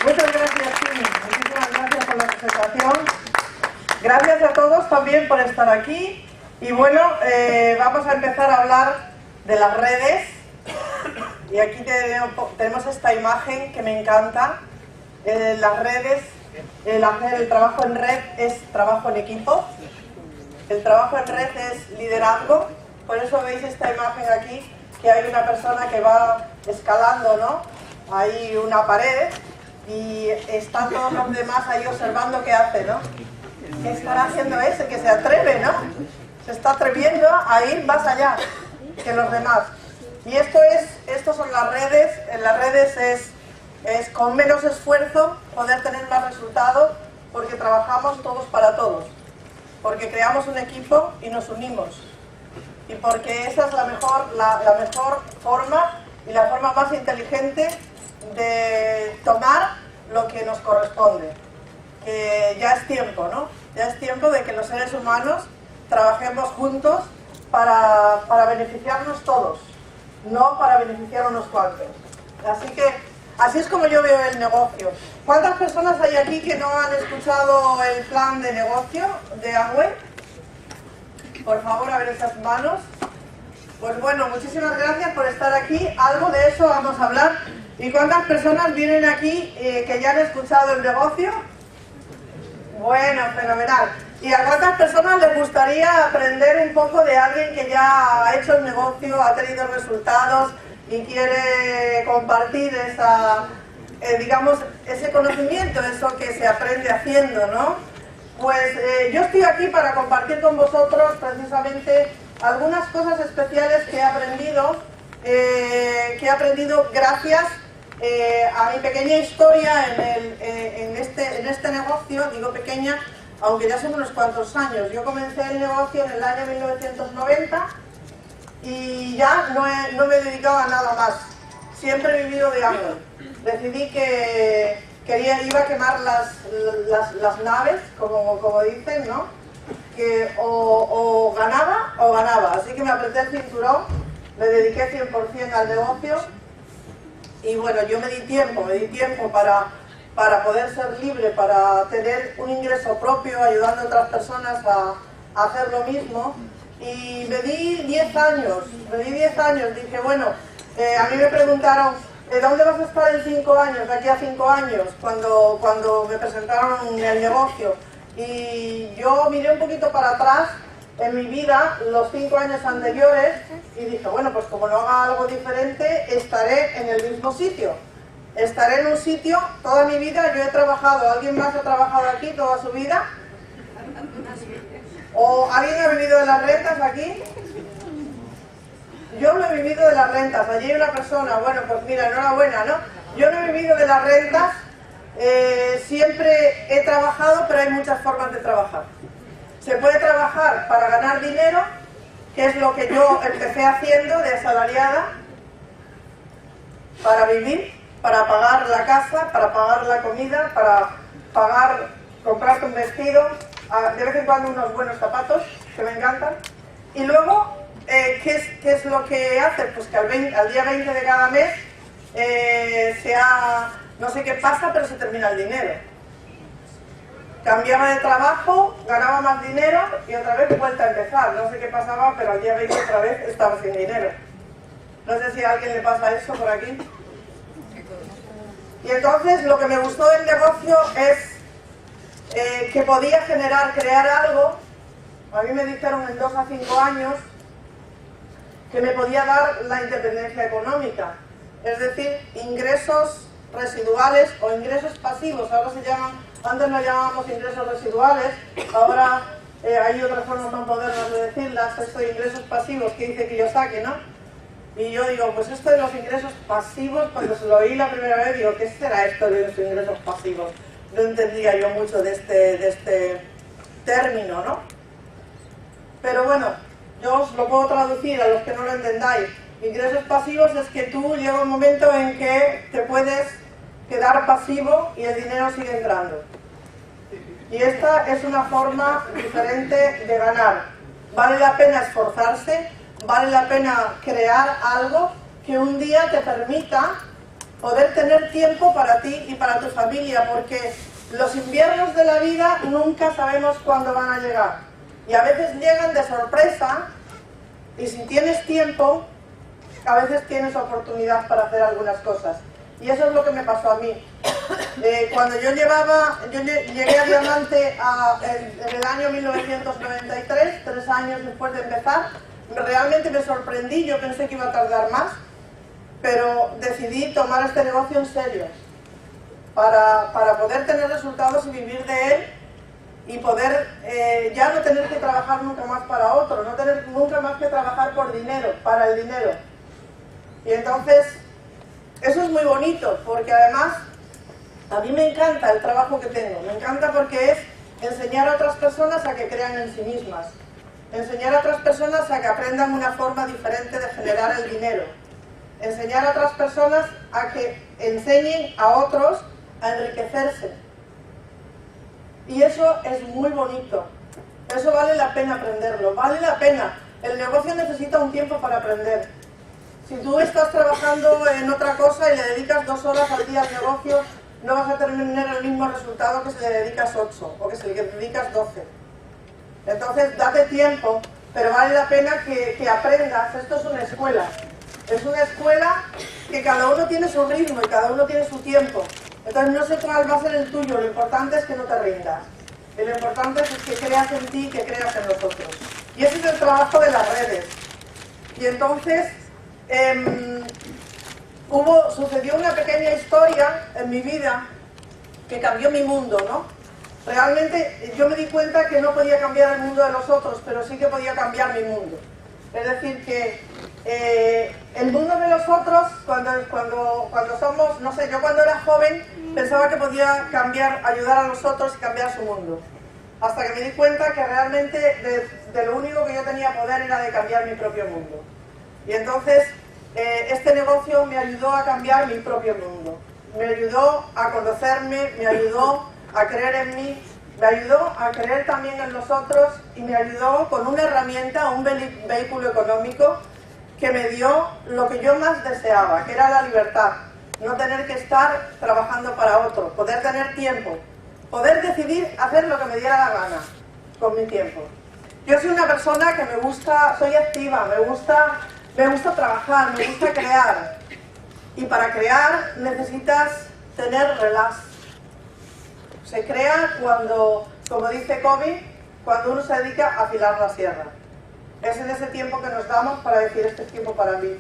Muchas gracias, Tini. Muchísimas gracias por la presentación. Gracias a todos también por estar aquí. Y bueno, vamos a empezar a hablar de las redes. Y aquí tenemos esta imagen que me encanta. Las redes, el trabajo en red es trabajo en equipo. El trabajo en red es liderazgo. Por eso veis esta imagen aquí, que hay una persona que va escalando, ¿no? Hay una pared y están todos los demás ahí observando qué hace, ¿no? ¿Qué estará haciendo ese? Que se atreve, ¿no? Se está atreviendo a ir más allá que los demás. Y esto son las redes. En las redes es con menos esfuerzo poder tener más resultados, porque trabajamos todos para todos, porque creamos un equipo y nos unimos, y porque esa es la mejor forma y la forma más inteligente de tomar lo que nos corresponde. Que ya es tiempo, ¿no? Ya es tiempo de que los seres humanos trabajemos juntos para beneficiarnos todos, no para beneficiar a unos cuantos. Así es como yo veo el negocio. ¿Cuántas personas hay aquí que no han escuchado el plan de negocio de Amway? Por favor, a ver esas manos. Pues bueno, muchísimas gracias por estar aquí. Algo de eso vamos a hablar. ¿Y cuántas personas vienen aquí que ya han escuchado el negocio? Bueno, fenomenal. ¿Y a cuántas personas les gustaría aprender un poco de alguien que ya ha hecho el negocio, ha tenido resultados y quiere compartir ese conocimiento, eso que se aprende haciendo, ¿no? Pues yo estoy aquí para compartir con vosotros precisamente algunas cosas especiales que he aprendido gracias a mi pequeña historia en este negocio. Digo pequeña, aunque ya son unos cuantos años. Yo comencé el negocio en el año 1990 y ya no me he dedicado a nada más. Siempre he vivido de algo. Decidí que iba a quemar las naves, como dicen, ¿no? Que o ganaba. Así que me apreté el cinturón, me dediqué 100% al negocio. Y bueno, yo me di tiempo para poder ser libre, para tener un ingreso propio, ayudando a otras personas a hacer lo mismo. Y me di 10 años. Dije, bueno, a mí me preguntaron, ¿dónde vas a estar en 5 años, de aquí a 5 años? Cuando me presentaron el negocio. Y yo miré un poquito para atrás en mi vida, los 5 años anteriores, y dije, bueno, pues como no haga algo diferente, estaré en el mismo sitio. Estaré en un sitio toda mi vida. Yo he trabajado, ¿alguien más ha trabajado aquí toda su vida? ¿O alguien ha vivido de las rentas aquí? Yo no he vivido de las rentas. Allí hay una persona, bueno, pues mira, enhorabuena, ¿no? Yo no he vivido de las rentas. Siempre he trabajado, pero hay muchas formas de trabajar. Se puede trabajar para ganar dinero, que es lo que yo empecé haciendo de asalariada, para vivir, para pagar la casa, para pagar la comida, para comprarte un vestido, de vez en cuando unos buenos zapatos, que me encantan. Y luego, ¿qué es lo que hace? Pues que al día 20 de cada mes, no sé qué pasa, pero se termina el dinero. Cambiaba de trabajo, ganaba más dinero y otra vez vuelta a empezar. No sé qué pasaba, pero al día 20 otra vez estaba sin dinero. No sé si a alguien le pasa eso por aquí. Y entonces lo que me gustó del negocio es que podía crear algo. A mí me dijeron en 2 a 5 años que me podía dar la independencia económica. Es decir, ingresos residuales o ingresos pasivos. Ahora se llaman, antes lo llamábamos ingresos residuales, ahora hay otras formas más modernas de decirlas. Esto de ingresos pasivos que dice Kiyosaki, ¿no? Y yo digo, pues esto de los ingresos pasivos, cuando se lo oí la primera vez, digo, ¿qué será esto de los ingresos pasivos? No entendía yo mucho de este término, ¿no? Pero bueno, yo os lo puedo traducir a los que no lo entendáis. Ingresos pasivos es que tú llega un momento en que te puedes quedar pasivo y el dinero sigue entrando. Y esta es una forma diferente de ganar. Vale la pena esforzarse, vale la pena crear algo que un día te permita poder tener tiempo para ti y para tu familia, porque los inviernos de la vida nunca sabemos cuándo van a llegar. Y a veces llegan de sorpresa, y si tienes tiempo, a veces tienes oportunidad para hacer algunas cosas. Y eso es lo que me pasó a mí. Cuando yo llegué a Diamante en el año 1993, 3 años después de empezar, realmente me sorprendí, yo pensé que iba a tardar más, pero decidí tomar este negocio en serio, para poder tener resultados y vivir de él, y poder ya no tener que trabajar nunca más para otro, no tener nunca más que trabajar por dinero, para el dinero. Y entonces, eso es muy bonito, porque además, a mí me encanta el trabajo que tengo, me encanta porque es enseñar a otras personas a que crean en sí mismas, enseñar a otras personas a que aprendan una forma diferente de generar el dinero, enseñar a otras personas a que enseñen a otros a enriquecerse. Y eso es muy bonito, eso vale la pena aprenderlo, vale la pena. El negocio necesita un tiempo para aprender. Si tú estás trabajando en otra cosa y le dedicas 2 horas al día al negocio, no vas a tener el mismo resultado que si le dedicas 8 o que si le dedicas 12. Entonces, date tiempo, pero vale la pena que aprendas. Esto es una escuela. Es una escuela que cada uno tiene su ritmo y cada uno tiene su tiempo. Entonces, no sé cuál va a ser el tuyo, lo importante es que no te rindas. Y lo importante es que creas en ti y que creas en los otros. Y ese es el trabajo de las redes. Y entonces, sucedió una pequeña historia en mi vida que cambió mi mundo, ¿no? Realmente yo me di cuenta que no podía cambiar el mundo de los otros, pero sí que podía cambiar mi mundo. Es decir, que el mundo de los otros, cuando somos, no sé, yo cuando era joven pensaba que podía ayudar a los otros y cambiar su mundo. Hasta que me di cuenta que realmente de lo único que yo tenía poder era de cambiar mi propio mundo. Y entonces este negocio me ayudó a cambiar mi propio mundo. Me ayudó a conocerme, me ayudó a creer en mí, me ayudó a creer también en los otros y me ayudó con una herramienta, un vehículo económico que me dio lo que yo más deseaba, que era la libertad. No tener que estar trabajando para otro, poder tener tiempo, poder decidir hacer lo que me diera la gana con mi tiempo. Yo soy una persona que soy activa, me gusta trabajar, me gusta crear. Y para crear necesitas tener relax. Se crea cuando, como dice Kobe, cuando uno se dedica a afilar la sierra. Es en ese tiempo que nos damos para decir, este es tiempo para mí.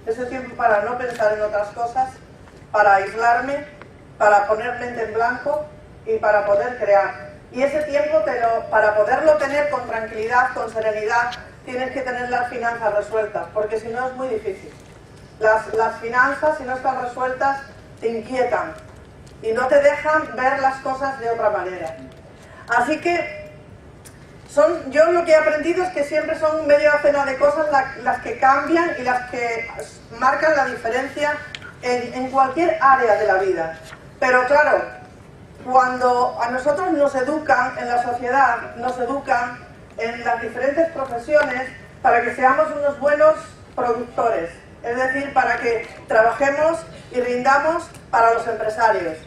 Ese tiempo para no pensar en otras cosas, para aislarme, para poner mente en blanco y para poder crear. Y ese tiempo, para poderlo tener con tranquilidad, con serenidad, tienes que tener las finanzas resueltas, porque si no es muy difícil. Las finanzas, si no están resueltas, te inquietan y no te dejan ver las cosas de otra manera. Así que yo lo que he aprendido es que siempre son media docena de cosas las que cambian y las que marcan la diferencia en cualquier área de la vida. Pero claro, cuando a nosotros nos educan en la sociedad, nos educan en las diferentes profesiones para que seamos unos buenos productores, es decir, para que trabajemos y rindamos para los empresarios,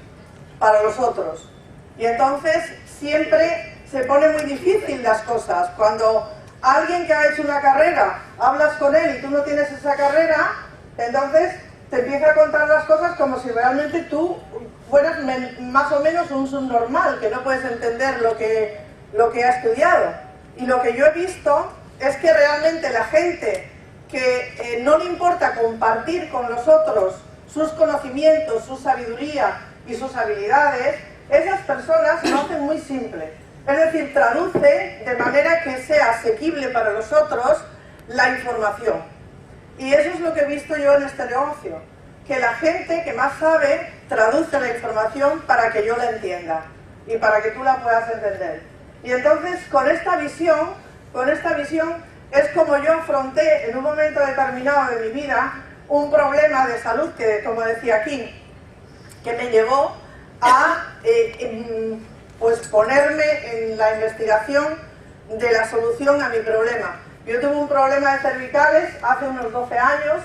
para los otros. Y entonces siempre se pone muy difícil las cosas. Cuando alguien que ha hecho una carrera, hablas con él y tú no tienes esa carrera, entonces te empieza a contar las cosas como si realmente tú fueras más o menos un subnormal, que no puedes entender lo que ha estudiado. Y lo que yo he visto es que realmente la gente que no le importa compartir con los otros sus conocimientos, su sabiduría y sus habilidades, esas personas lo hacen muy simple. Es decir, traduce de manera que sea asequible para los otros la información. Y eso es lo que he visto yo en este negocio, que la gente que más sabe traduce la información para que yo la entienda y para que tú la puedas entender. Y entonces con esta visión es como yo afronté en un momento determinado de mi vida un problema de salud que, como decía aquí, que me llevó a pues ponerme en la investigación de la solución a mi problema. Yo tuve un problema de cervicales hace unos 12 años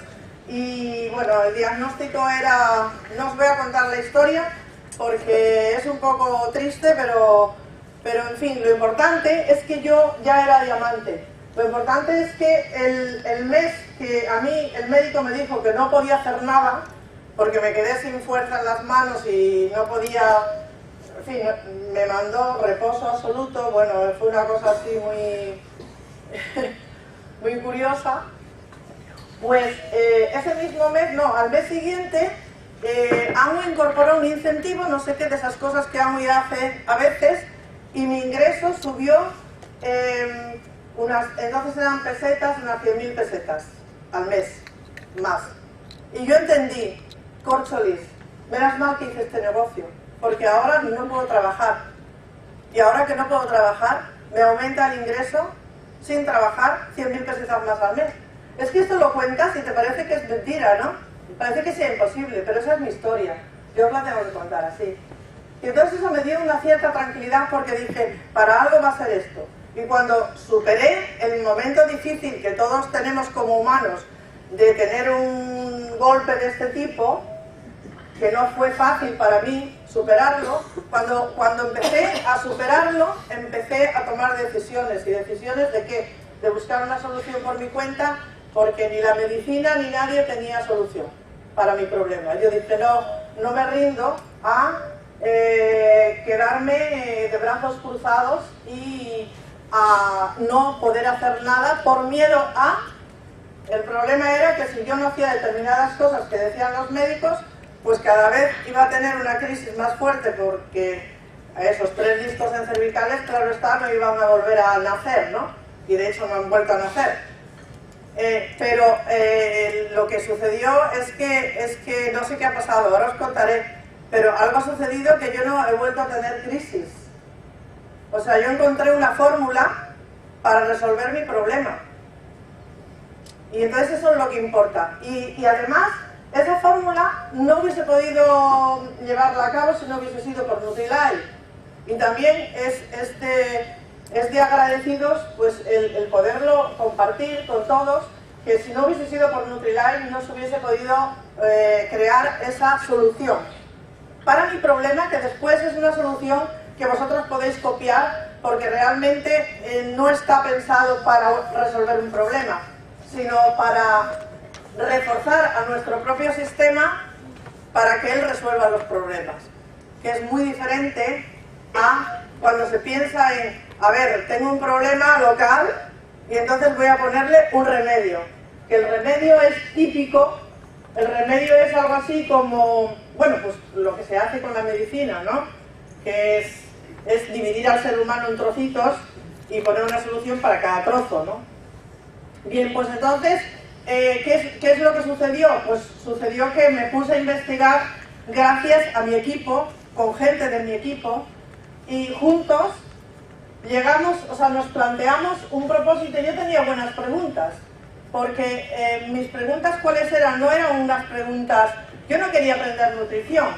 y bueno, el diagnóstico era, no os voy a contar la historia porque es un poco triste, pero en fin, lo importante es que yo ya era diamante. Lo importante es que el mes que a mí el médico me dijo que no podía hacer nada, porque me quedé sin fuerza en las manos y no podía, en fin, me mandó reposo absoluto. Bueno, fue una cosa así muy, muy curiosa. Pues ese mismo mes, no, al mes siguiente, AMU incorporó un incentivo, no sé qué, de esas cosas que AMU hace a veces, y mi ingreso subió, entonces eran pesetas, unas 100.000 pesetas al mes, más. Y yo entendí, córcholis, menos mal que hice este negocio, porque ahora no puedo trabajar. Y ahora que no puedo trabajar, me aumenta el ingreso, sin trabajar, 100.000 pesetas más al mes. Es que esto lo cuentas y te parece que es mentira, ¿no? Parece que sea imposible, pero esa es mi historia. Yo os la tengo que contar así. Y entonces eso me dio una cierta tranquilidad porque dije, para algo va a ser esto. Y cuando superé el momento difícil que todos tenemos como humanos de tener un golpe de este tipo, que no fue fácil para mí superarlo, cuando empecé a superarlo, empecé a tomar decisiones. ¿Y decisiones de qué? De buscar una solución por mi cuenta, porque ni la medicina ni nadie tenía solución para mi problema. Yo dije, no me rindo a quedarme de brazos cruzados y a no poder hacer nada por miedo a... El problema era que si yo no hacía determinadas cosas que decían los médicos, pues cada vez iba a tener una crisis más fuerte, porque esos 3 discos en cervicales, claro está, no iban a volver a nacer, ¿no? Y de hecho no han vuelto a nacer. Pero lo que sucedió es que no sé qué ha pasado, ahora os contaré, pero algo ha sucedido que yo no he vuelto a tener crisis. O sea, yo encontré una fórmula para resolver mi problema. Y entonces eso es lo que importa. Y además, esa fórmula no hubiese podido llevarla a cabo si no hubiese sido por Nutrilite. Y también es de agradecidos pues el poderlo compartir con todos, que si no hubiese sido por Nutrilite no se hubiese podido crear esa solución para mi problema, que después es una solución que vosotros podéis copiar, porque realmente no está pensado para resolver un problema, sino para reforzar a nuestro propio sistema para que él resuelva los problemas, que es muy diferente a cuando se piensa en, a ver, tengo un problema local y entonces voy a ponerle un remedio, que el remedio es típico. El remedio es algo así como, bueno, pues lo que se hace con la medicina, ¿no? Que es dividir al ser humano en trocitos y poner una solución para cada trozo, ¿no? Bien, pues entonces, ¿qué es lo que sucedió? Pues sucedió que me puse a investigar gracias a mi equipo, con gente de mi equipo, y juntos llegamos, o sea, nos planteamos un propósito. Yo tenía buenas preguntas, porque mis preguntas, ¿cuáles eran? No eran unas preguntas, yo no quería aprender nutrición.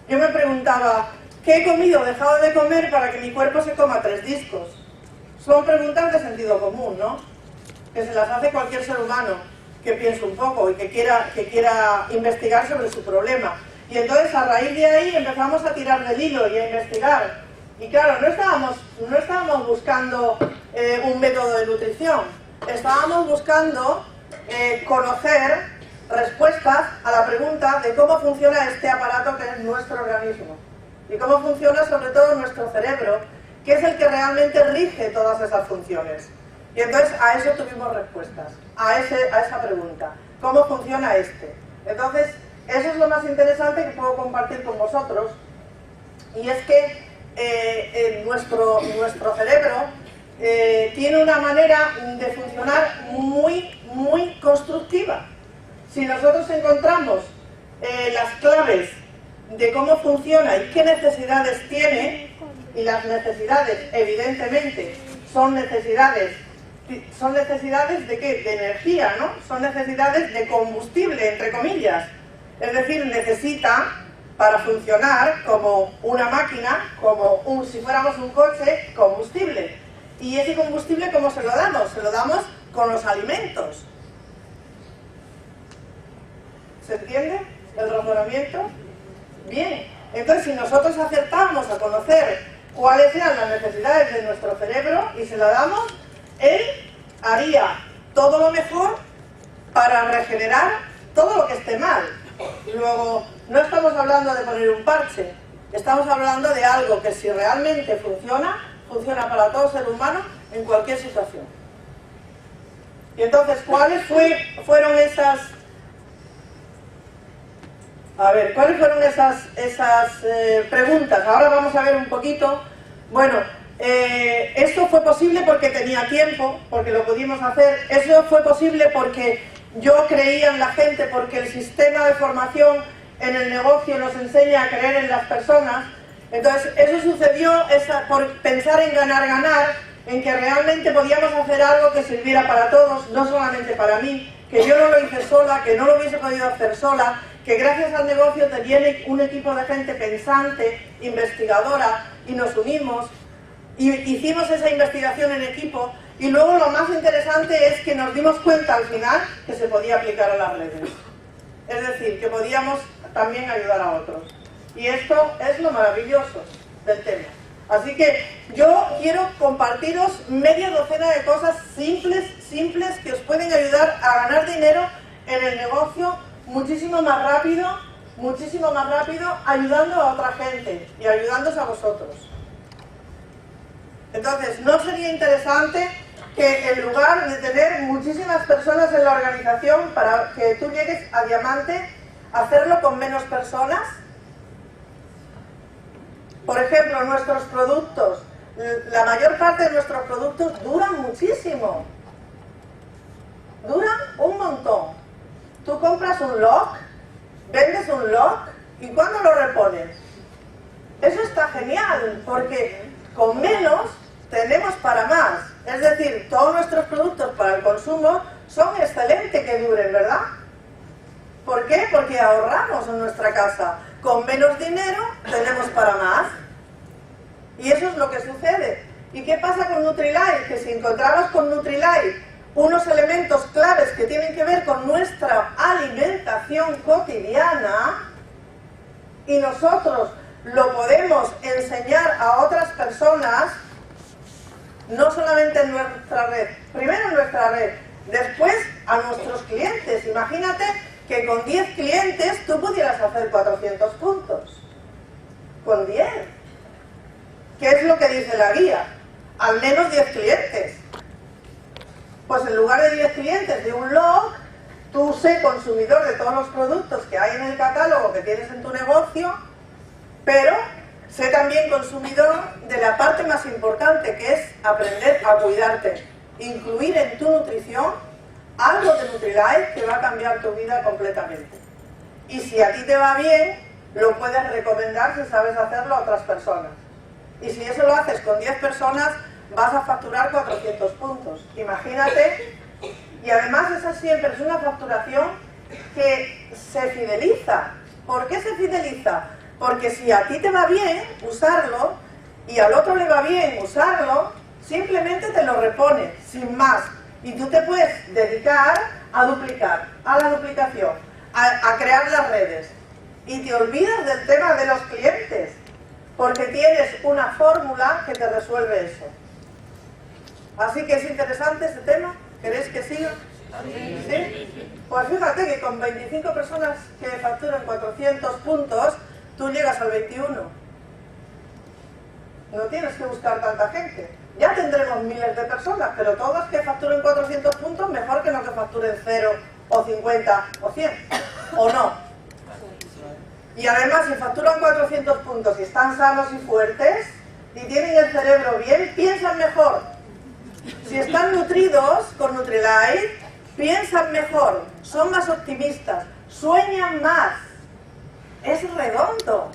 Yo me preguntaba, ¿qué he comido o dejado de comer para que mi cuerpo se coma 3 discos? Son preguntas de sentido común, ¿no? Que se las hace cualquier ser humano que piense un poco y que quiera investigar sobre su problema. Y entonces a raíz de ahí empezamos a tirar del hilo y a investigar. Y claro, no estábamos buscando un método de nutrición, estábamos buscando conocer respuestas a la pregunta de cómo funciona este aparato que es nuestro organismo y cómo funciona sobre todo nuestro cerebro, que es el que realmente rige todas esas funciones. Y entonces a eso tuvimos respuestas, a esa pregunta, ¿cómo funciona este? Entonces, eso es lo más interesante que puedo compartir con vosotros, y es que nuestro cerebro tiene una manera de funcionar muy constructiva. Si nosotros encontramos las claves de cómo funciona y qué necesidades tiene, y las necesidades evidentemente son necesidades de ¿qué? De energía, ¿no? Son necesidades de combustible, entre comillas. Es decir, necesita, para funcionar como una máquina, si fuéramos un coche, combustible. ¿Y ese combustible cómo se lo damos? Se lo damos con los alimentos. ¿Se entiende el razonamiento? Bien, entonces si nosotros acertamos a conocer cuáles eran las necesidades de nuestro cerebro y se la damos, él haría todo lo mejor para regenerar todo lo que esté mal. Luego, no estamos hablando de poner un parche, estamos hablando de algo que si realmente funciona, funciona para todo ser humano en cualquier situación. Y entonces, ¿cuáles fueron esas... ¿cuáles fueron esas preguntas? Ahora vamos a ver un poquito. Bueno, esto fue posible porque tenía tiempo, porque lo pudimos hacer. Eso fue posible porque yo creía en la gente, porque el sistema de formación en el negocio nos enseña a creer en las personas. Entonces, eso sucedió por pensar en ganar, en que realmente podíamos hacer algo que sirviera para todos, no solamente para mí, que yo no lo hice sola, que no lo hubiese podido hacer sola, que gracias al negocio tenía un equipo de gente pensante, investigadora, y nos unimos, y hicimos esa investigación en equipo, y luego lo más interesante es que nos dimos cuenta al final que se podía aplicar a las redes. Es decir, que podíamos también ayudar a otros. Y esto es lo maravilloso del tema. Así que yo quiero compartiros media docena de cosas simples que os pueden ayudar a ganar dinero en el negocio muchísimo más rápido, ayudando a otra gente y ayudándose a vosotros. Entonces, ¿no sería interesante que en lugar de tener muchísimas personas en la organización para que tú llegues a diamante, hacerlo con menos personas? Por ejemplo, nuestros productos, la mayor parte de nuestros productos duran muchísimo. Duran un montón. Tú compras un lock, vendes un lock, ¿y cuándo lo repones? Eso está genial, porque con menos tenemos para más. Es decir, todos nuestros productos para el consumo son excelentes que duren, ¿verdad? ¿Por qué? Porque ahorramos en nuestra casa. Con menos dinero tenemos para más. Y eso es lo que sucede. ¿Y qué pasa con Nutrilite? Que si encontramos con Nutrilite unos elementos claves que tienen que ver con nuestra alimentación cotidiana y nosotros lo podemos enseñar a otras personas, no solamente en nuestra red, primero en nuestra red, después a nuestros clientes. Imagínate que con 10 clientes tú pudieras hacer 400 puntos. Con 10. ¿Qué es lo que dice la guía? Al menos 10 clientes. Pues en lugar de 10 clientes de un log, tú sé consumidor de todos los productos que hay en el catálogo que tienes en tu negocio, pero sé también consumidor de la parte más importante, que es aprender a cuidarte. Incluir en tu nutrición algo de Nutrilite que va a cambiar tu vida completamente. Y si a ti te va bien, lo puedes recomendar si sabes hacerlo a otras personas. Y si eso lo haces con 10 personas, vas a facturar 400 puntos. Imagínate. Y además esa siempre es una facturación que se fideliza. ¿Por qué se fideliza? Porque si a ti te va bien usarlo y al otro le va bien usarlo, simplemente te lo repone, sin más. Y tú te puedes dedicar a duplicar, a la duplicación, a crear las redes. Y te olvidas del tema de los clientes, porque tienes una fórmula que te resuelve eso. Así que es interesante este tema. ¿Queréis que siga? ¿Sí? Pues fíjate que con 25 personas que facturan 400 puntos, tú llegas al 21. No tienes que buscar tanta gente. Ya tendremos miles de personas, pero todas que facturen 400 puntos, mejor que no que facturen 0, o 50, o 100. ¿O no? Y además, si facturan 400 puntos y están sanos y fuertes, y tienen el cerebro bien, piensan mejor. Si están nutridos con Nutrilite, piensan mejor, son más optimistas, sueñan más. Es redondo.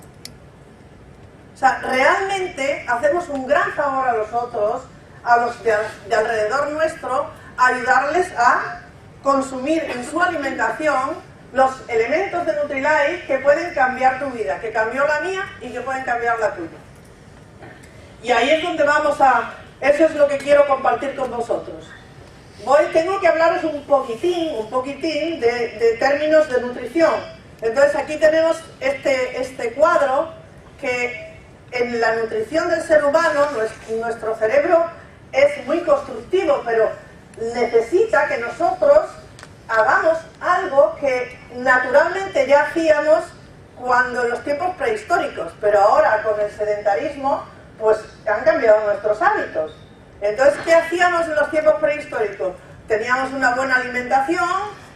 O sea, realmente hacemos un gran favor a los otros, a los de alrededor nuestro, ayudarles a consumir en su alimentación los elementos de Nutrilite que pueden cambiar tu vida, que cambió la mía y que pueden cambiar la tuya. Y ahí es donde vamos a... Eso es lo que quiero compartir con vosotros. Tengo que hablaros un poquitín de términos de nutrición. Entonces aquí tenemos este cuadro que en la nutrición del ser humano, nuestro cerebro es muy constructivo, pero necesita que nosotros hagamos algo que naturalmente ya hacíamos cuando en los tiempos prehistóricos, pero ahora con el sedentarismo pues han cambiado nuestros hábitos. Entonces, ¿qué hacíamos en los tiempos prehistóricos? Teníamos una buena alimentación,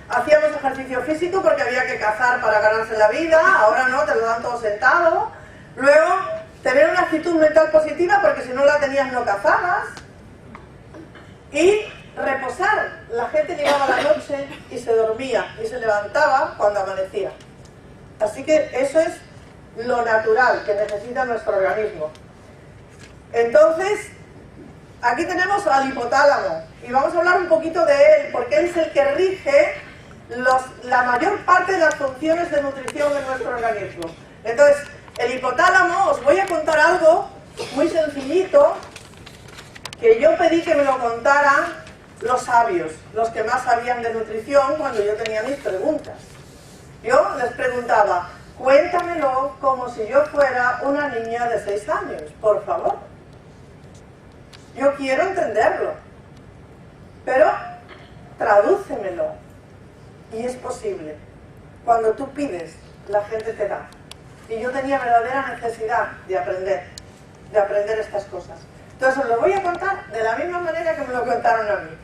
hacíamos ejercicio físico porque había que cazar para ganarse la vida, ahora no, te lo dan todo sentado. Luego, tener una actitud mental positiva porque si no la tenías no cazabas. Y reposar. La gente llegaba a la noche y se dormía y se levantaba cuando amanecía. Así que eso es lo natural que necesita nuestro organismo. Entonces, aquí tenemos al hipotálamo y vamos a hablar un poquito de él, porque él es el que rige la mayor parte de las funciones de nutrición de nuestro organismo. Entonces, el hipotálamo, os voy a contar algo muy sencillito que yo pedí que me lo contaran los sabios, los que más sabían de nutrición cuando yo tenía mis preguntas. Yo les preguntaba, cuéntamelo como si yo fuera una niña de 6 años, por favor. Yo quiero entenderlo, pero tradúcemelo. Y es posible. Cuando tú pides, la gente te da. Y yo tenía verdadera necesidad de aprender estas cosas. Entonces os lo voy a contar de la misma manera que me lo contaron a mí.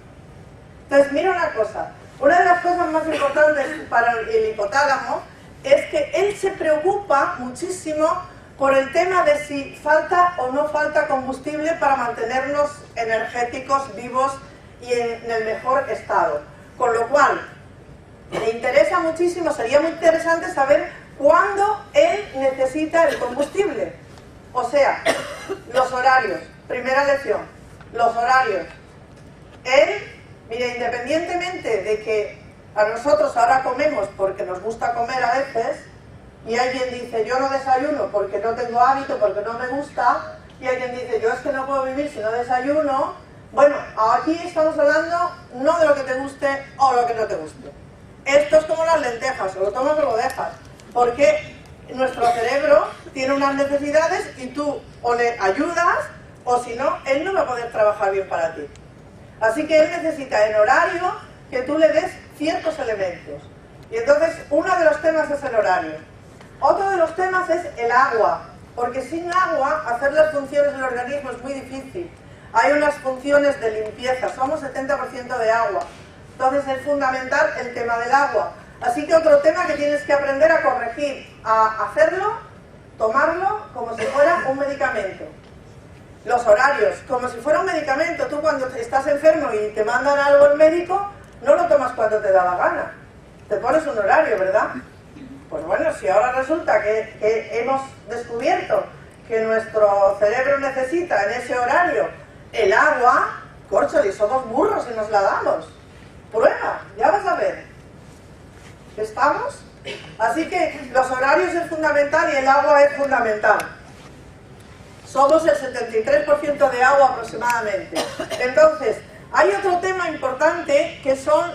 Entonces mira una cosa, una de las cosas más importantes para el hipotálamo es que él se preocupa muchísimo por el tema de si falta o no falta combustible para mantenernos energéticos, vivos y en el mejor estado. Con lo cual, le interesa muchísimo, sería muy interesante saber cuándo él necesita el combustible. O sea, los horarios. Primera lección, los horarios. Él, mire, independientemente de que a nosotros ahora comemos porque nos gusta comer a veces, y alguien dice, yo no desayuno porque no tengo hábito, porque no me gusta, y alguien dice, yo es que no puedo vivir si no desayuno. Bueno, aquí estamos hablando no de lo que te guste o lo que no te guste. Esto es como las lentejas, o lo tomas o lo dejas, porque nuestro cerebro tiene unas necesidades y tú o le ayudas, o si no, él no va a poder trabajar bien para ti. Así que él necesita en horario que tú le des ciertos elementos. Y entonces, uno de los temas es el horario. Otro de los temas es el agua, porque sin agua hacer las funciones del organismo es muy difícil. Hay unas funciones de limpieza, somos 70% de agua. Entonces es fundamental el tema del agua. Así que otro tema que tienes que aprender a corregir, a hacerlo, tomarlo como si fuera un medicamento. Los horarios, como si fuera un medicamento. Tú cuando estás enfermo y te mandan algo el médico, no lo tomas cuando te da la gana. Te pones un horario, ¿verdad? Pues bueno, si ahora resulta que hemos descubierto que nuestro cerebro necesita en ese horario el agua, córchale, somos burros y nos la damos. Prueba, ya vas a ver. ¿Estamos? Así que los horarios es fundamental y el agua es fundamental. Somos el 73% de agua aproximadamente. Entonces, hay otro tema importante que son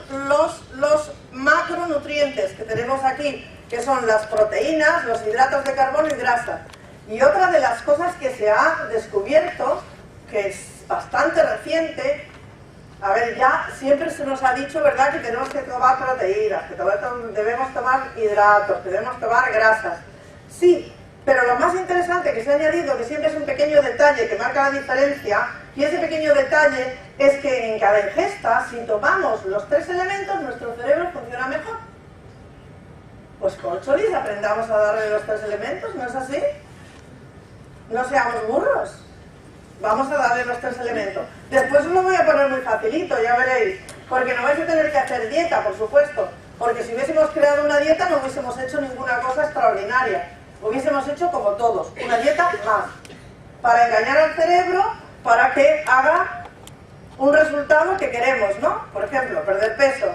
los macronutrientes que tenemos aquí, que son las proteínas, los hidratos de carbono y grasa. Y otra de las cosas que se ha descubierto, que es bastante reciente, a ver, ya siempre se nos ha dicho, ¿verdad?, que tenemos que tomar proteínas, que debemos tomar hidratos, que debemos tomar grasas. Sí, pero lo más interesante que se ha añadido, que siempre es un pequeño detalle que marca la diferencia, y ese pequeño detalle es que en cada ingesta, si tomamos los 3 elementos, nuestro cerebro funciona mejor. Pues corcholis, aprendamos a darle los 3 elementos, ¿no es así? No seamos burros. Vamos a darle los 3 elementos. Después os lo voy a poner muy facilito, ya veréis. Porque no vais a tener que hacer dieta, por supuesto. Porque si hubiésemos creado una dieta no hubiésemos hecho ninguna cosa extraordinaria. Hubiésemos hecho como todos, una dieta más. Para engañar al cerebro, para que haga un resultado que queremos, ¿no? Por ejemplo, perder peso.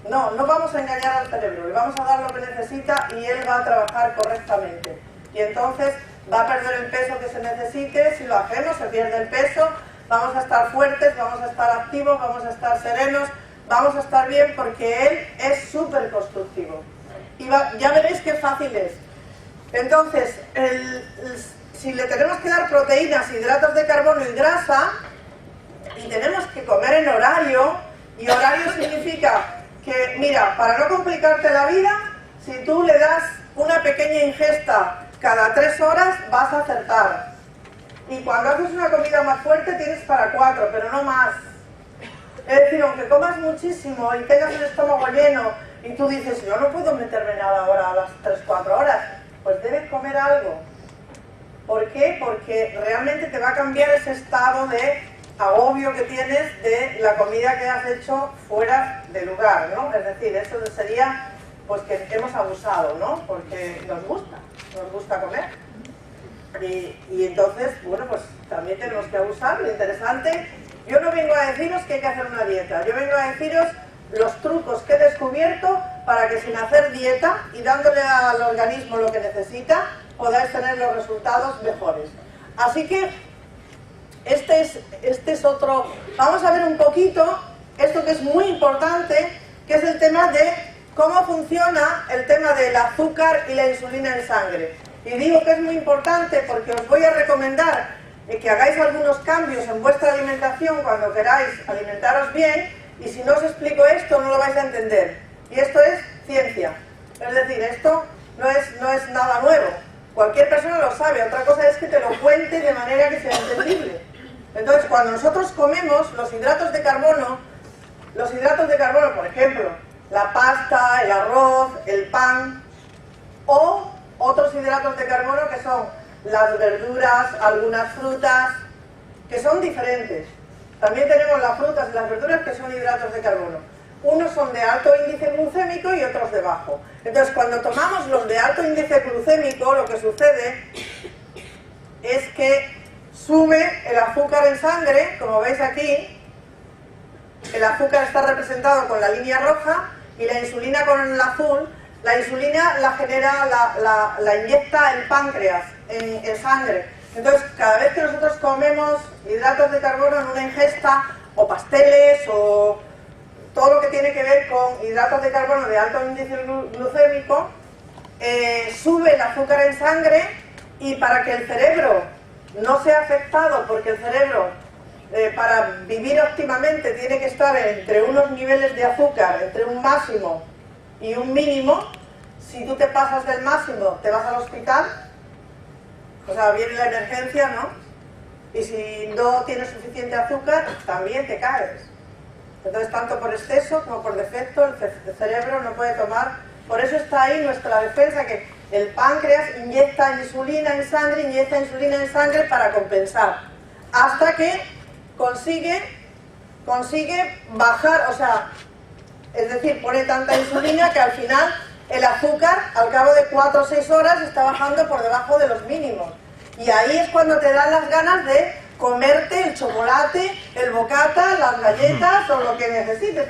No, no vamos a engañar al cerebro, le vamos a dar lo que necesita y él va a trabajar correctamente. Y entonces va a perder el peso que se necesite. Si lo hacemos, se pierde el peso, vamos a estar fuertes, vamos a estar activos, vamos a estar serenos, vamos a estar bien porque él es súper constructivo. y ya veréis qué fácil es. Entonces, si le tenemos que dar proteínas, hidratos de carbono y grasa, y tenemos que comer en horario, y horario significa que, mira, para no complicarte la vida, si tú le das una pequeña ingesta cada 3 horas, vas a acertar. Y cuando haces una comida más fuerte tienes para 4, pero no más. Es decir, aunque comas muchísimo y tengas el estómago lleno y tú dices, yo no puedo meterme nada ahora a las 3-4 horas, pues debes comer algo. ¿Por qué? Porque realmente te va a cambiar ese estado de agobio que tienes de la comida que has hecho fuera de lugar, ¿no? Es decir, eso sería pues que hemos abusado, ¿no? Porque nos gusta comer. Y entonces, bueno, pues también tenemos que abusar. Lo interesante, yo no vengo a deciros que hay que hacer una dieta, yo vengo a deciros los trucos que he descubierto para que sin hacer dieta y dándole al organismo lo que necesita, podáis tener los resultados mejores. Así que este es otro. Vamos a ver un poquito esto que es muy importante, que es el tema de cómo funciona el tema del azúcar y la insulina en sangre. Y digo que es muy importante porque os voy a recomendar que hagáis algunos cambios en vuestra alimentación cuando queráis alimentaros bien, y si no os explico esto no lo vais a entender. Y esto es ciencia. Es decir, esto no es nada nuevo. Cualquier persona lo sabe, otra cosa es que te lo cuente de manera que sea entendible. Entonces, cuando nosotros comemos los hidratos de carbono, por ejemplo, la pasta, el arroz, el pan, o otros hidratos de carbono que son las verduras, algunas frutas, que son diferentes. También tenemos las frutas y las verduras que son hidratos de carbono. Unos son de alto índice glucémico y otros de bajo. Entonces, cuando tomamos los de alto índice glucémico, lo que sucede es que sube el azúcar en sangre, como veis aquí. El azúcar está representado con la línea roja y la insulina con el azul. La insulina la genera, la inyecta el páncreas en sangre. Entonces, cada vez que nosotros comemos hidratos de carbono en una ingesta, o pasteles, o todo lo que tiene que ver con hidratos de carbono de alto índice glucémico, sube el azúcar en sangre, y para que el cerebro no sea afectado, porque el cerebro para vivir óptimamente tiene que estar entre unos niveles de azúcar, entre un máximo y un mínimo. Si tú te pasas del máximo, te vas al hospital, o sea, viene la emergencia, ¿no? Y si no tienes suficiente azúcar, también te caes. Entonces, tanto por exceso como por defecto, el cerebro no puede tomar. Por eso está ahí nuestra defensa, que el páncreas inyecta insulina en sangre para compensar, hasta que consigue bajar, o sea, es decir, pone tanta insulina que al final el azúcar, al cabo de 4 o 6 horas, está bajando por debajo de los mínimos. Y ahí es cuando te dan las ganas de comerte el chocolate, el bocata, las galletas o lo que necesites,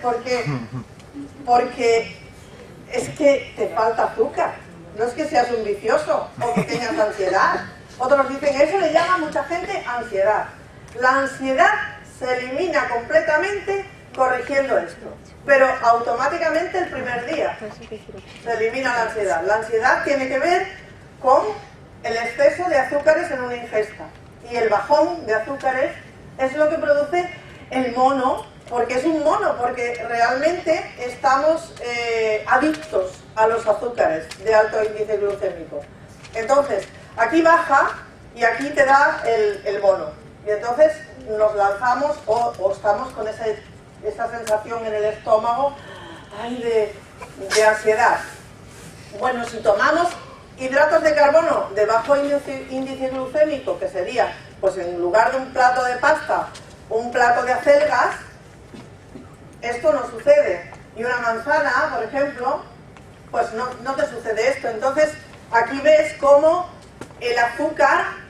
porque es que te falta azúcar. No es que seas un vicioso o que tengas ansiedad. Otros dicen, eso le llama a mucha gente ansiedad. La ansiedad se elimina completamente corrigiendo esto, pero automáticamente el primer día se elimina la ansiedad. La ansiedad tiene que ver con el exceso de azúcares en una ingesta, y el bajón de azúcares es lo que produce el mono, porque es un mono, porque realmente estamos adictos a los azúcares de alto índice glucémico. Entonces, aquí baja y aquí te da el mono, y entonces nos lanzamos o estamos con esa sensación en el estómago, ay, de ansiedad. Bueno, si tomamos hidratos de carbono de bajo índice glucémico, que sería, pues en lugar de un plato de pasta, un plato de acelgas, esto no sucede. Y una manzana, por ejemplo, pues no te sucede esto. Entonces, aquí ves cómo el azúcar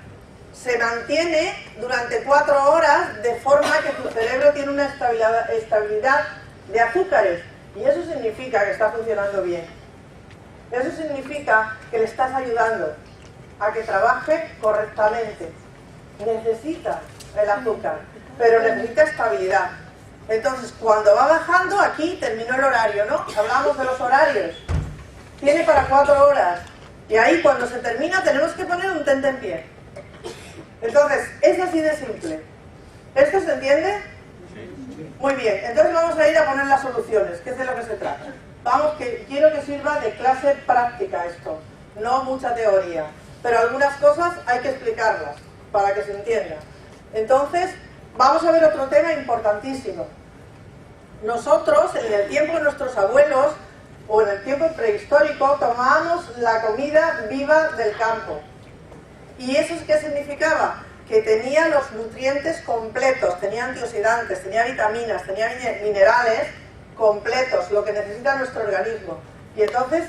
se mantiene durante 4 horas, de forma que tu cerebro tiene una estabilidad de azúcares. Y eso significa que está funcionando bien. Eso significa que le estás ayudando a que trabaje correctamente. Necesita el azúcar, pero necesita estabilidad. Entonces, cuando va bajando, aquí terminó el horario, ¿no? Hablamos de los horarios. tiene para 4 horas. Y ahí cuando se termina tenemos que poner un tentempié. Entonces, es así de simple. ¿Esto se entiende? Muy bien, entonces vamos a ir a poner las soluciones, que es de lo que se trata. Vamos, que quiero que sirva de clase práctica esto, no mucha teoría. Pero algunas cosas hay que explicarlas para que se entienda. Entonces, vamos a ver otro tema importantísimo. Nosotros, en el tiempo de nuestros abuelos, o en el tiempo prehistórico, tomábamos la comida viva del campo. ¿Y eso qué significaba? Que tenía los nutrientes completos, tenía antioxidantes, tenía vitaminas, tenía minerales completos, lo que necesita nuestro organismo. Y entonces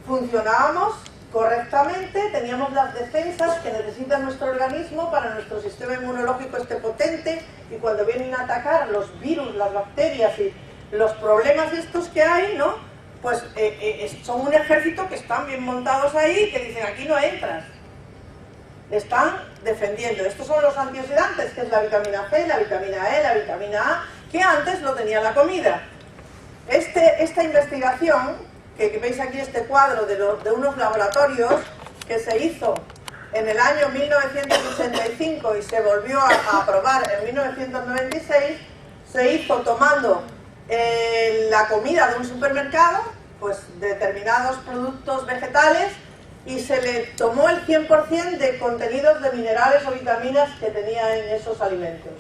funcionábamos correctamente, teníamos las defensas que necesita nuestro organismo para nuestro sistema inmunológico esté potente, y cuando vienen a atacar los virus, las bacterias y los problemas estos que hay, ¿no? Pues son un ejército que están bien montados ahí, que dicen aquí no entras. Están defendiendo. Estos son los antioxidantes, que es la vitamina C, la vitamina E, la vitamina A, que antes lo tenía la comida. Esta investigación, que veis aquí este cuadro de unos laboratorios que se hizo en el año 1985 y se volvió a aprobar en 1996, se hizo tomando la comida de un supermercado, pues determinados productos vegetales, y se le tomó el 100% de contenidos de minerales o vitaminas que tenía en esos alimentos.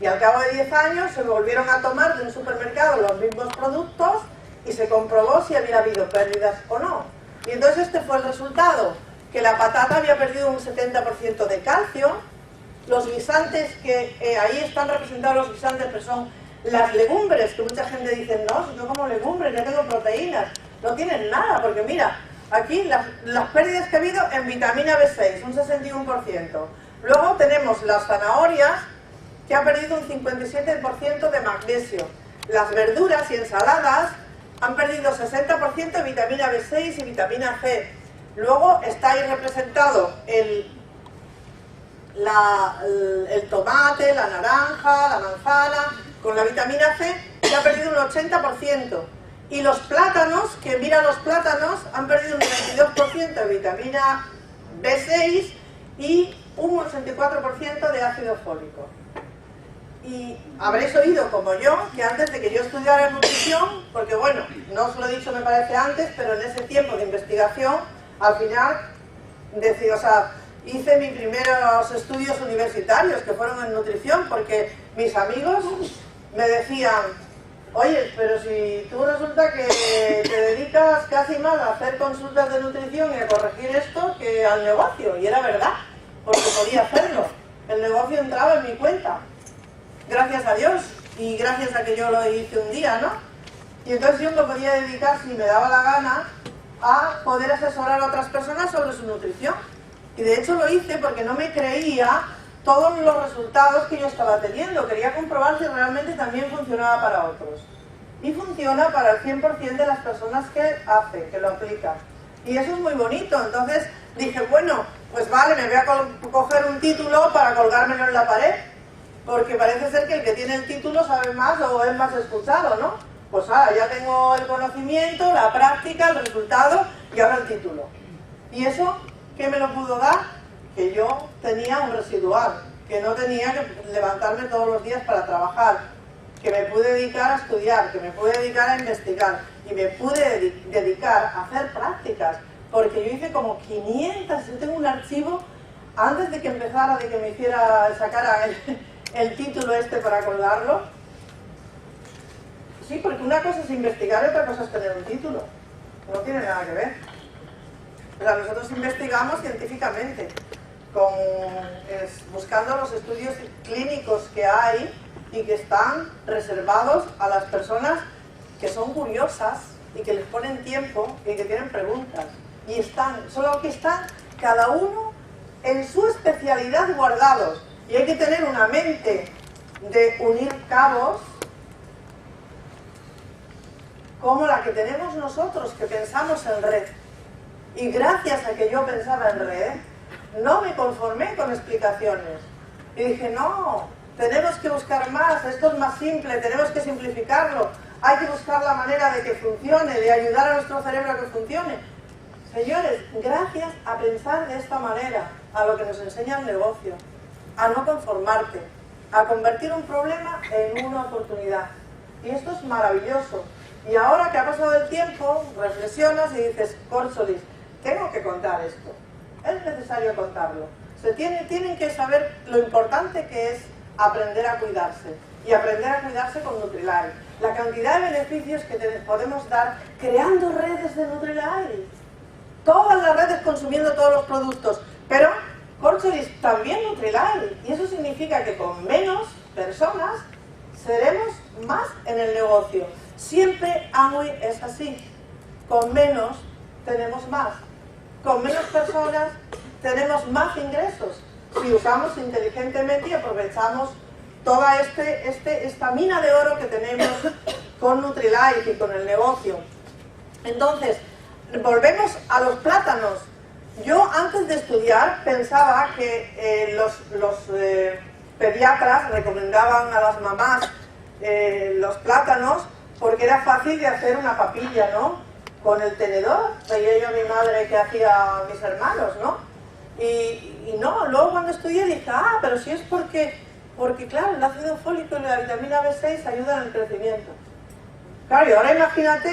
Y al cabo de 10 años se volvieron a tomar de un supermercado los mismos productos y se comprobó si había habido pérdidas o no. Y entonces este fue el resultado, que la patata había perdido un 70% de calcio, los guisantes, que ahí están representados los guisantes, pero son las legumbres, que mucha gente dice, no, si yo como legumbres, ya tengo proteínas. No tienen nada, porque mira, aquí las pérdidas que ha habido en vitamina B6, un 61%. Luego tenemos las zanahorias, que ha perdido un 57% de magnesio. Las verduras y ensaladas han perdido 60% de vitamina B6 y vitamina C. Luego está ahí representado el tomate, la naranja, la manzana, con la vitamina C, que ha perdido un 80%. Y los plátanos, que mira los plátanos, han perdido un 22% de vitamina B6 y un 84% de ácido fólico. Y habréis oído, como yo, que antes de que yo estudiara nutrición, porque bueno, no os lo he dicho me parece antes, pero en ese tiempo de investigación, al final, hice mis primeros estudios universitarios, que fueron en nutrición, porque mis amigos me decían, oye, pero si tú resulta que te dedicas casi más a hacer consultas de nutrición y a corregir esto que al negocio. Y era verdad, porque podía hacerlo. El negocio entraba en mi cuenta. Gracias a Dios, y gracias a que yo lo hice un día, ¿no? Y entonces yo me podía dedicar, si me daba la gana, a poder asesorar a otras personas sobre su nutrición. Y de hecho lo hice porque no me creía todos los resultados que yo estaba teniendo. Quería comprobar si realmente también funcionaba para otros. Y funciona para el 100% de las personas que hace, que lo aplica. Y eso es muy bonito. Entonces dije, bueno, pues vale, me voy a coger un título para colgármelo en la pared, porque parece ser que el que tiene el título sabe más o es más escuchado, ¿no? Pues ahora ya tengo el conocimiento, la práctica, el resultado y ahora el título. ¿Y eso qué me lo pudo dar? Que yo tenía un residual, que no tenía que levantarme todos los días para trabajar, que me pude dedicar a estudiar, que me pude dedicar a investigar y me pude dedicar a hacer prácticas, porque yo hice como 500, yo tengo un archivo antes de que empezara, de que me sacara el título este para colgarlo. Sí, porque una cosa es investigar y otra cosa es tener un título, no tiene nada que ver. O sea, nosotros investigamos científicamente, buscando los estudios clínicos que hay y que están reservados a las personas que son curiosas y que les ponen tiempo y que tienen preguntas. Y solo que están cada uno en su especialidad guardados. Y hay que tener una mente de unir cabos como la que tenemos nosotros, que pensamos en red. Y gracias a que yo pensaba en red, no me conformé con explicaciones. Y dije, no, tenemos que buscar más, esto es más simple, tenemos que simplificarlo. hay que buscar la manera de que funcione, de ayudar a nuestro cerebro a que funcione. Señores, gracias a pensar de esta manera, a lo que nos enseña el negocio, a no conformarte, a convertir un problema en una oportunidad. Y esto es maravilloso. Y ahora que ha pasado el tiempo, reflexionas y dices, Córcholis, tengo que contar esto. Es necesario contarlo. Tienen que saber lo importante que es aprender a cuidarse. Y aprender a cuidarse con Nutrilite. La cantidad de beneficios que podemos dar creando redes de Nutrilite. Todas las redes consumiendo todos los productos. Pero Córcholis también Nutrilite. Y eso significa que con menos personas seremos más en el negocio. Siempre Amway es así. Con menos tenemos más. Con menos personas tenemos más ingresos. Si usamos inteligentemente y aprovechamos toda esta mina de oro que tenemos con Nutrilite y con el negocio. Entonces, volvemos a los plátanos. Yo antes de estudiar pensaba que los pediatras recomendaban a las mamás los plátanos porque era fácil de hacer una papilla, ¿no? Con el tenedor, veía yo a mi madre que hacía a mis hermanos, ¿no? Y no, luego cuando estudié dije, pero si es porque claro, el ácido fólico y la vitamina B6 ayudan al crecimiento. Claro, y ahora imagínate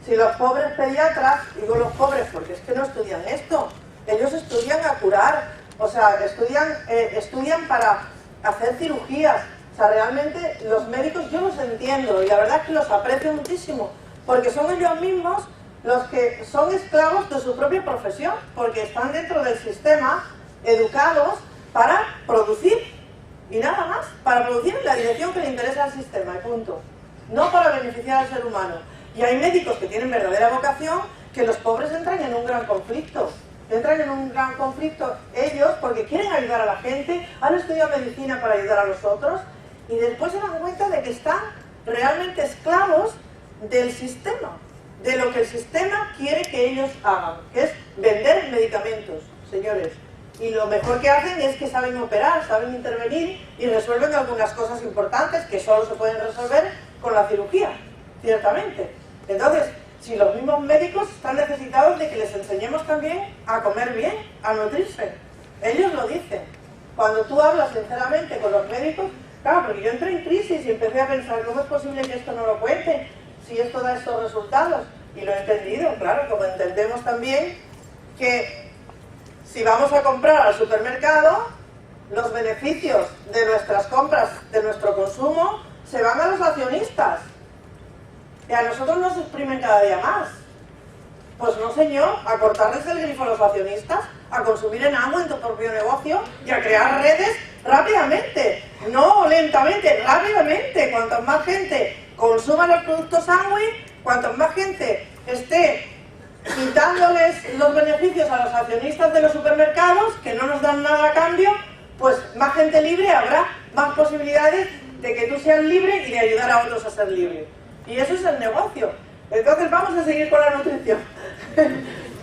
si los pobres pediatras, digo los pobres porque es que no estudian esto, ellos estudian a curar, o sea, estudian para hacer cirugías. O sea, realmente los médicos yo los entiendo y la verdad es que los aprecio muchísimo, porque son ellos mismos los que son esclavos de su propia profesión, porque están dentro del sistema, educados para producir, y nada más, para producir en la dirección que le interesa al sistema, y punto. No para beneficiar al ser humano. Y hay médicos que tienen verdadera vocación, que los pobres entran en un gran conflicto. Entran en un gran conflicto ellos porque quieren ayudar a la gente, han estudiado medicina para ayudar a los otros, y después se dan cuenta de que están realmente esclavos del sistema, de lo que el sistema quiere que ellos hagan, que es vender medicamentos, señores. Y lo mejor que hacen es que saben operar, saben intervenir y resuelven algunas cosas importantes que solo se pueden resolver con la cirugía, ciertamente. Entonces, si los mismos médicos están necesitados de que les enseñemos también a comer bien, a nutrirse. Ellos lo dicen. Cuando tú hablas sinceramente con los médicos, claro, porque yo entré en crisis y empecé a pensar, ¿cómo es posible que esto no lo cuente? Si esto da estos resultados. Y lo he entendido, claro, como entendemos también que si vamos a comprar al supermercado, los beneficios de nuestras compras, de nuestro consumo, se van a los accionistas. Y a nosotros nos exprimen cada día más. Pues no, señor, a cortarles el grifo a los accionistas, a consumir en Amway, en tu propio negocio y a crear redes rápidamente. No lentamente, rápidamente. Cuanto más gente consuma los productos Amway, cuanto más gente esté quitándoles los beneficios a los accionistas de los supermercados, que no nos dan nada a cambio, pues más gente libre habrá, más posibilidades de que tú seas libre y de ayudar a otros a ser libres. Y eso es el negocio. Entonces vamos a seguir con la nutrición.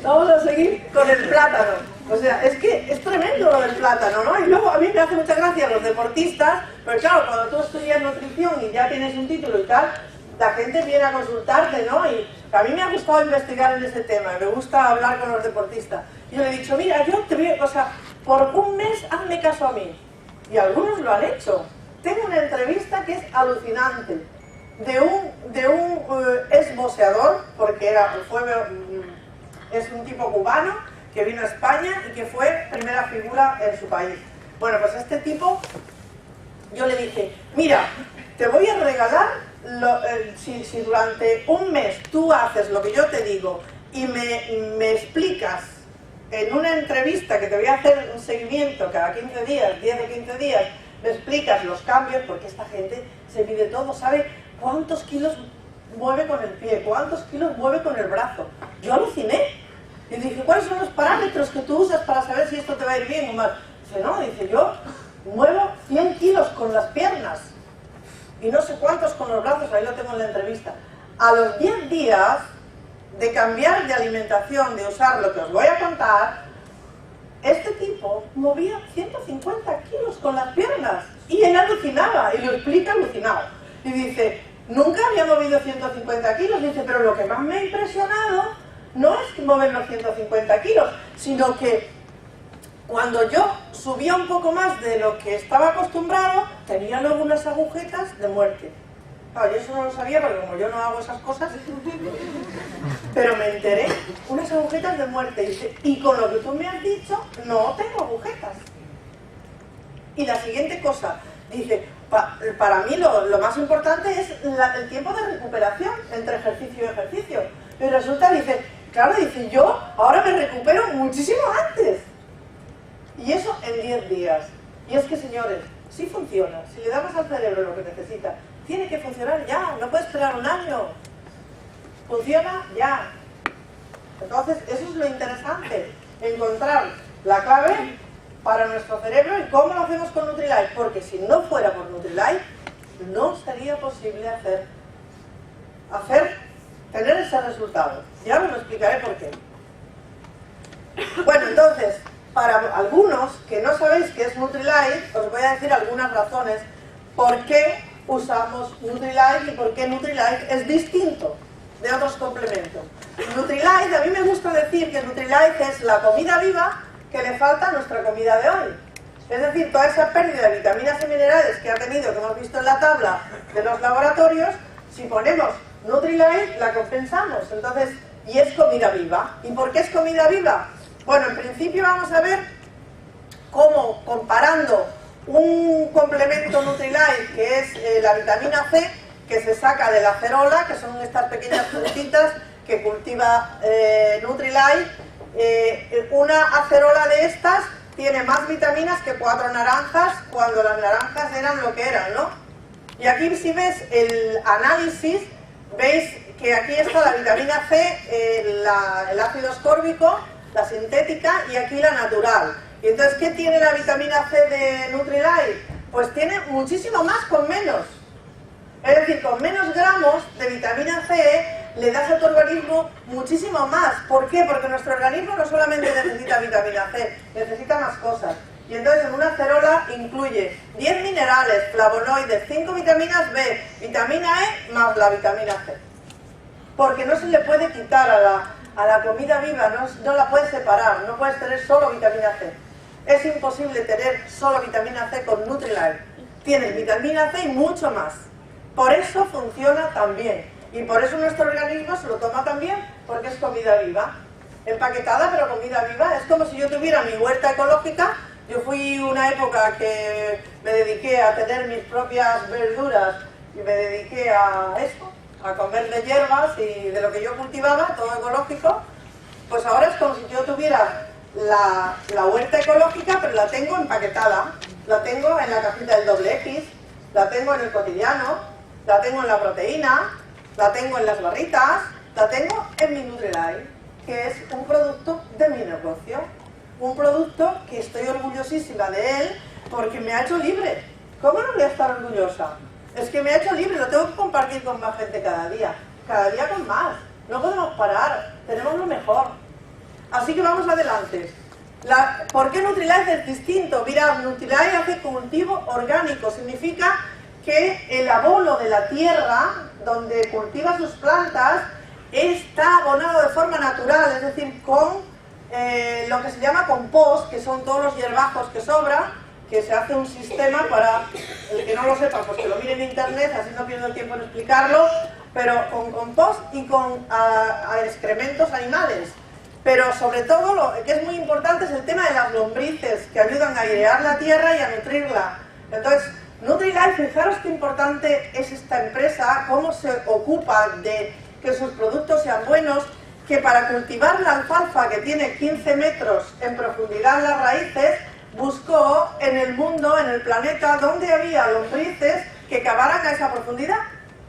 Vamos a seguir con el plátano. O sea, es que es tremendo lo del plátano, ¿no? Y luego a mí me hace mucha gracia los deportistas, pero claro, cuando tú estudias nutrición y ya tienes un título y tal, la gente viene a consultarte, ¿no? Y a mí me ha gustado investigar en ese tema, me gusta hablar con los deportistas. Y yo le he dicho, mira, yo te voy, o sea, por un mes hazme caso a mí. Y algunos lo han hecho. Tengo una entrevista que es alucinante de un exboxeador, porque es un tipo cubano que vino a España y que fue primera figura en su país. Bueno, pues este tipo, yo le dije, mira, te voy a regalar, si durante un mes tú haces lo que yo te digo y me explicas en una entrevista que te voy a hacer un seguimiento cada 15 días, 10 o 15 días, me explicas los cambios, porque esta gente se mide todo, sabe cuántos kilos mueve con el pie, cuántos kilos mueve con el brazo. Yo aluciné. Y dije, ¿cuáles son los parámetros que tú usas para saber si esto te va a ir bien o mal? Dice, no, dice, yo muevo 100 kilos con las piernas y no sé cuántos con los brazos, ahí lo tengo en la entrevista. A los 10 días de cambiar de alimentación, de usar lo que os voy a contar, este tipo movía 150 kilos con las piernas y él alucinaba, y lo explica alucinado. Y dice, Nunca había movido 150 kilos. Dice, pero lo que más me ha impresionado no es mover los 150 kilos, sino que cuando yo subía un poco más de lo que estaba acostumbrado, tenía luego unas agujetas de muerte. Claro, yo eso no lo sabía porque como yo no hago esas cosas, pero me enteré, unas agujetas de muerte. Dice, y con lo que tú me has dicho, no tengo agujetas. Y la siguiente cosa, dice, para mí lo más importante es el tiempo de recuperación entre ejercicio y ejercicio. Y resulta, dice, claro, dice, yo ahora me recupero muchísimo antes. Y eso en 10 días. Y es que, señores, sí funciona. Si le damos al cerebro lo que necesita, tiene que funcionar ya, no puede esperar un año. Funciona ya. Entonces, eso es lo interesante, encontrar la clave para nuestro cerebro. ¿Y cómo lo hacemos con Nutri-Life? Porque si no fuera por Nutri-Life, no sería posible tener ese resultado. Ya os lo explicaré por qué. Bueno, entonces, para algunos que no sabéis qué es Nutri-Life, os voy a decir algunas razones por qué usamos Nutri-Life y por qué Nutri-Life es distinto de otros complementos. Nutri-Life, a mí me gusta decir que Nutri-Life es la comida viva que le falta a nuestra comida de hoy. Es decir, toda esa pérdida de vitaminas y minerales que ha tenido, que hemos visto en la tabla de los laboratorios, si ponemos Nutri-Life la compensamos. Entonces, y es comida viva. ¿Y por qué es comida viva? Bueno, en principio vamos a ver cómo, comparando un complemento Nutri-Life, que es la vitamina C, que se saca de la acerola, que son estas pequeñas frutitas que cultiva Nutri-Life. Una acerola de estas tiene más vitaminas que 4 naranjas, cuando las naranjas eran lo que eran, ¿no? Y aquí, si ves el análisis, veis que aquí está la vitamina C, el ácido ascórbico, la sintética, y aquí la natural. Y entonces, ¿qué tiene la vitamina C de Nutri-Life? Pues tiene muchísimo más con menos. Es decir, con menos gramos de vitamina C le das a tu organismo muchísimo más. ¿Por qué? Porque nuestro organismo no solamente necesita vitamina C, necesita más cosas. Y entonces en una acerola incluye 10 minerales, flavonoides, 5 vitaminas B, vitamina E más la vitamina C. Porque no se le puede quitar a la comida viva, no la puedes separar, no puedes tener solo vitamina C. Es imposible tener solo vitamina C con Nutri-Life. Tienes vitamina C y mucho más. Por eso funciona tan bien. Y por eso nuestro organismo se lo toma también, porque es comida viva. Empaquetada, pero comida viva. Es como si yo tuviera mi huerta ecológica. Yo fui una época que me dediqué a tener mis propias verduras y me dediqué a eso, a comer de hierbas y de lo que yo cultivaba, todo ecológico. Pues ahora es como si yo tuviera la huerta ecológica, pero la tengo empaquetada. La tengo en la cajita del XX, la tengo en el cotidiano, la tengo en la proteína, la tengo en las barritas, la tengo en mi Nutri-Life, que es un producto de mi negocio. Un producto que estoy orgullosísima de él porque me ha hecho libre. ¿Cómo no voy a estar orgullosa? Es que me ha hecho libre, lo tengo que compartir con más gente cada día con más. No podemos parar, tenemos lo mejor. Así que vamos adelante. ¿Por qué Nutri-Life es distinto? Mirad, Nutri-Life hace cultivo orgánico, significa que el abono de la tierra donde cultiva sus plantas está abonado de forma natural, es decir, con lo que se llama compost, que son todos los hierbajos que sobran, que se hace un sistema para, el que no lo sepa, pues que lo mire en internet, así no pierdo el tiempo en explicarlo, pero con compost y con excrementos animales. Pero sobre todo, lo que es muy importante es el tema de las lombrices, que ayudan a airear la tierra y a nutrirla. Entonces, Nutri-Life, fijaros qué importante es esta empresa, cómo se ocupa de que sus productos sean buenos, que para cultivar la alfalfa, que tiene 15 metros en profundidad en las raíces, buscó en el mundo, en el planeta, donde había lombrices que cavaran a esa profundidad.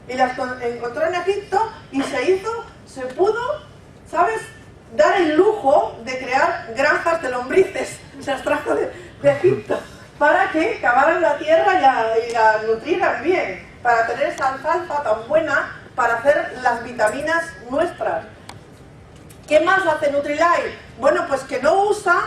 Y las encontró en Egipto y se pudo, ¿sabes?, dar el lujo de crear granjas de lombrices. Se las trajo de Egipto para que cavaran la tierra y la nutrieran bien, para tener esa alfalfa tan buena para hacer las vitaminas nuestras. ¿Qué más hace Nutri-Life? Bueno, pues que no usa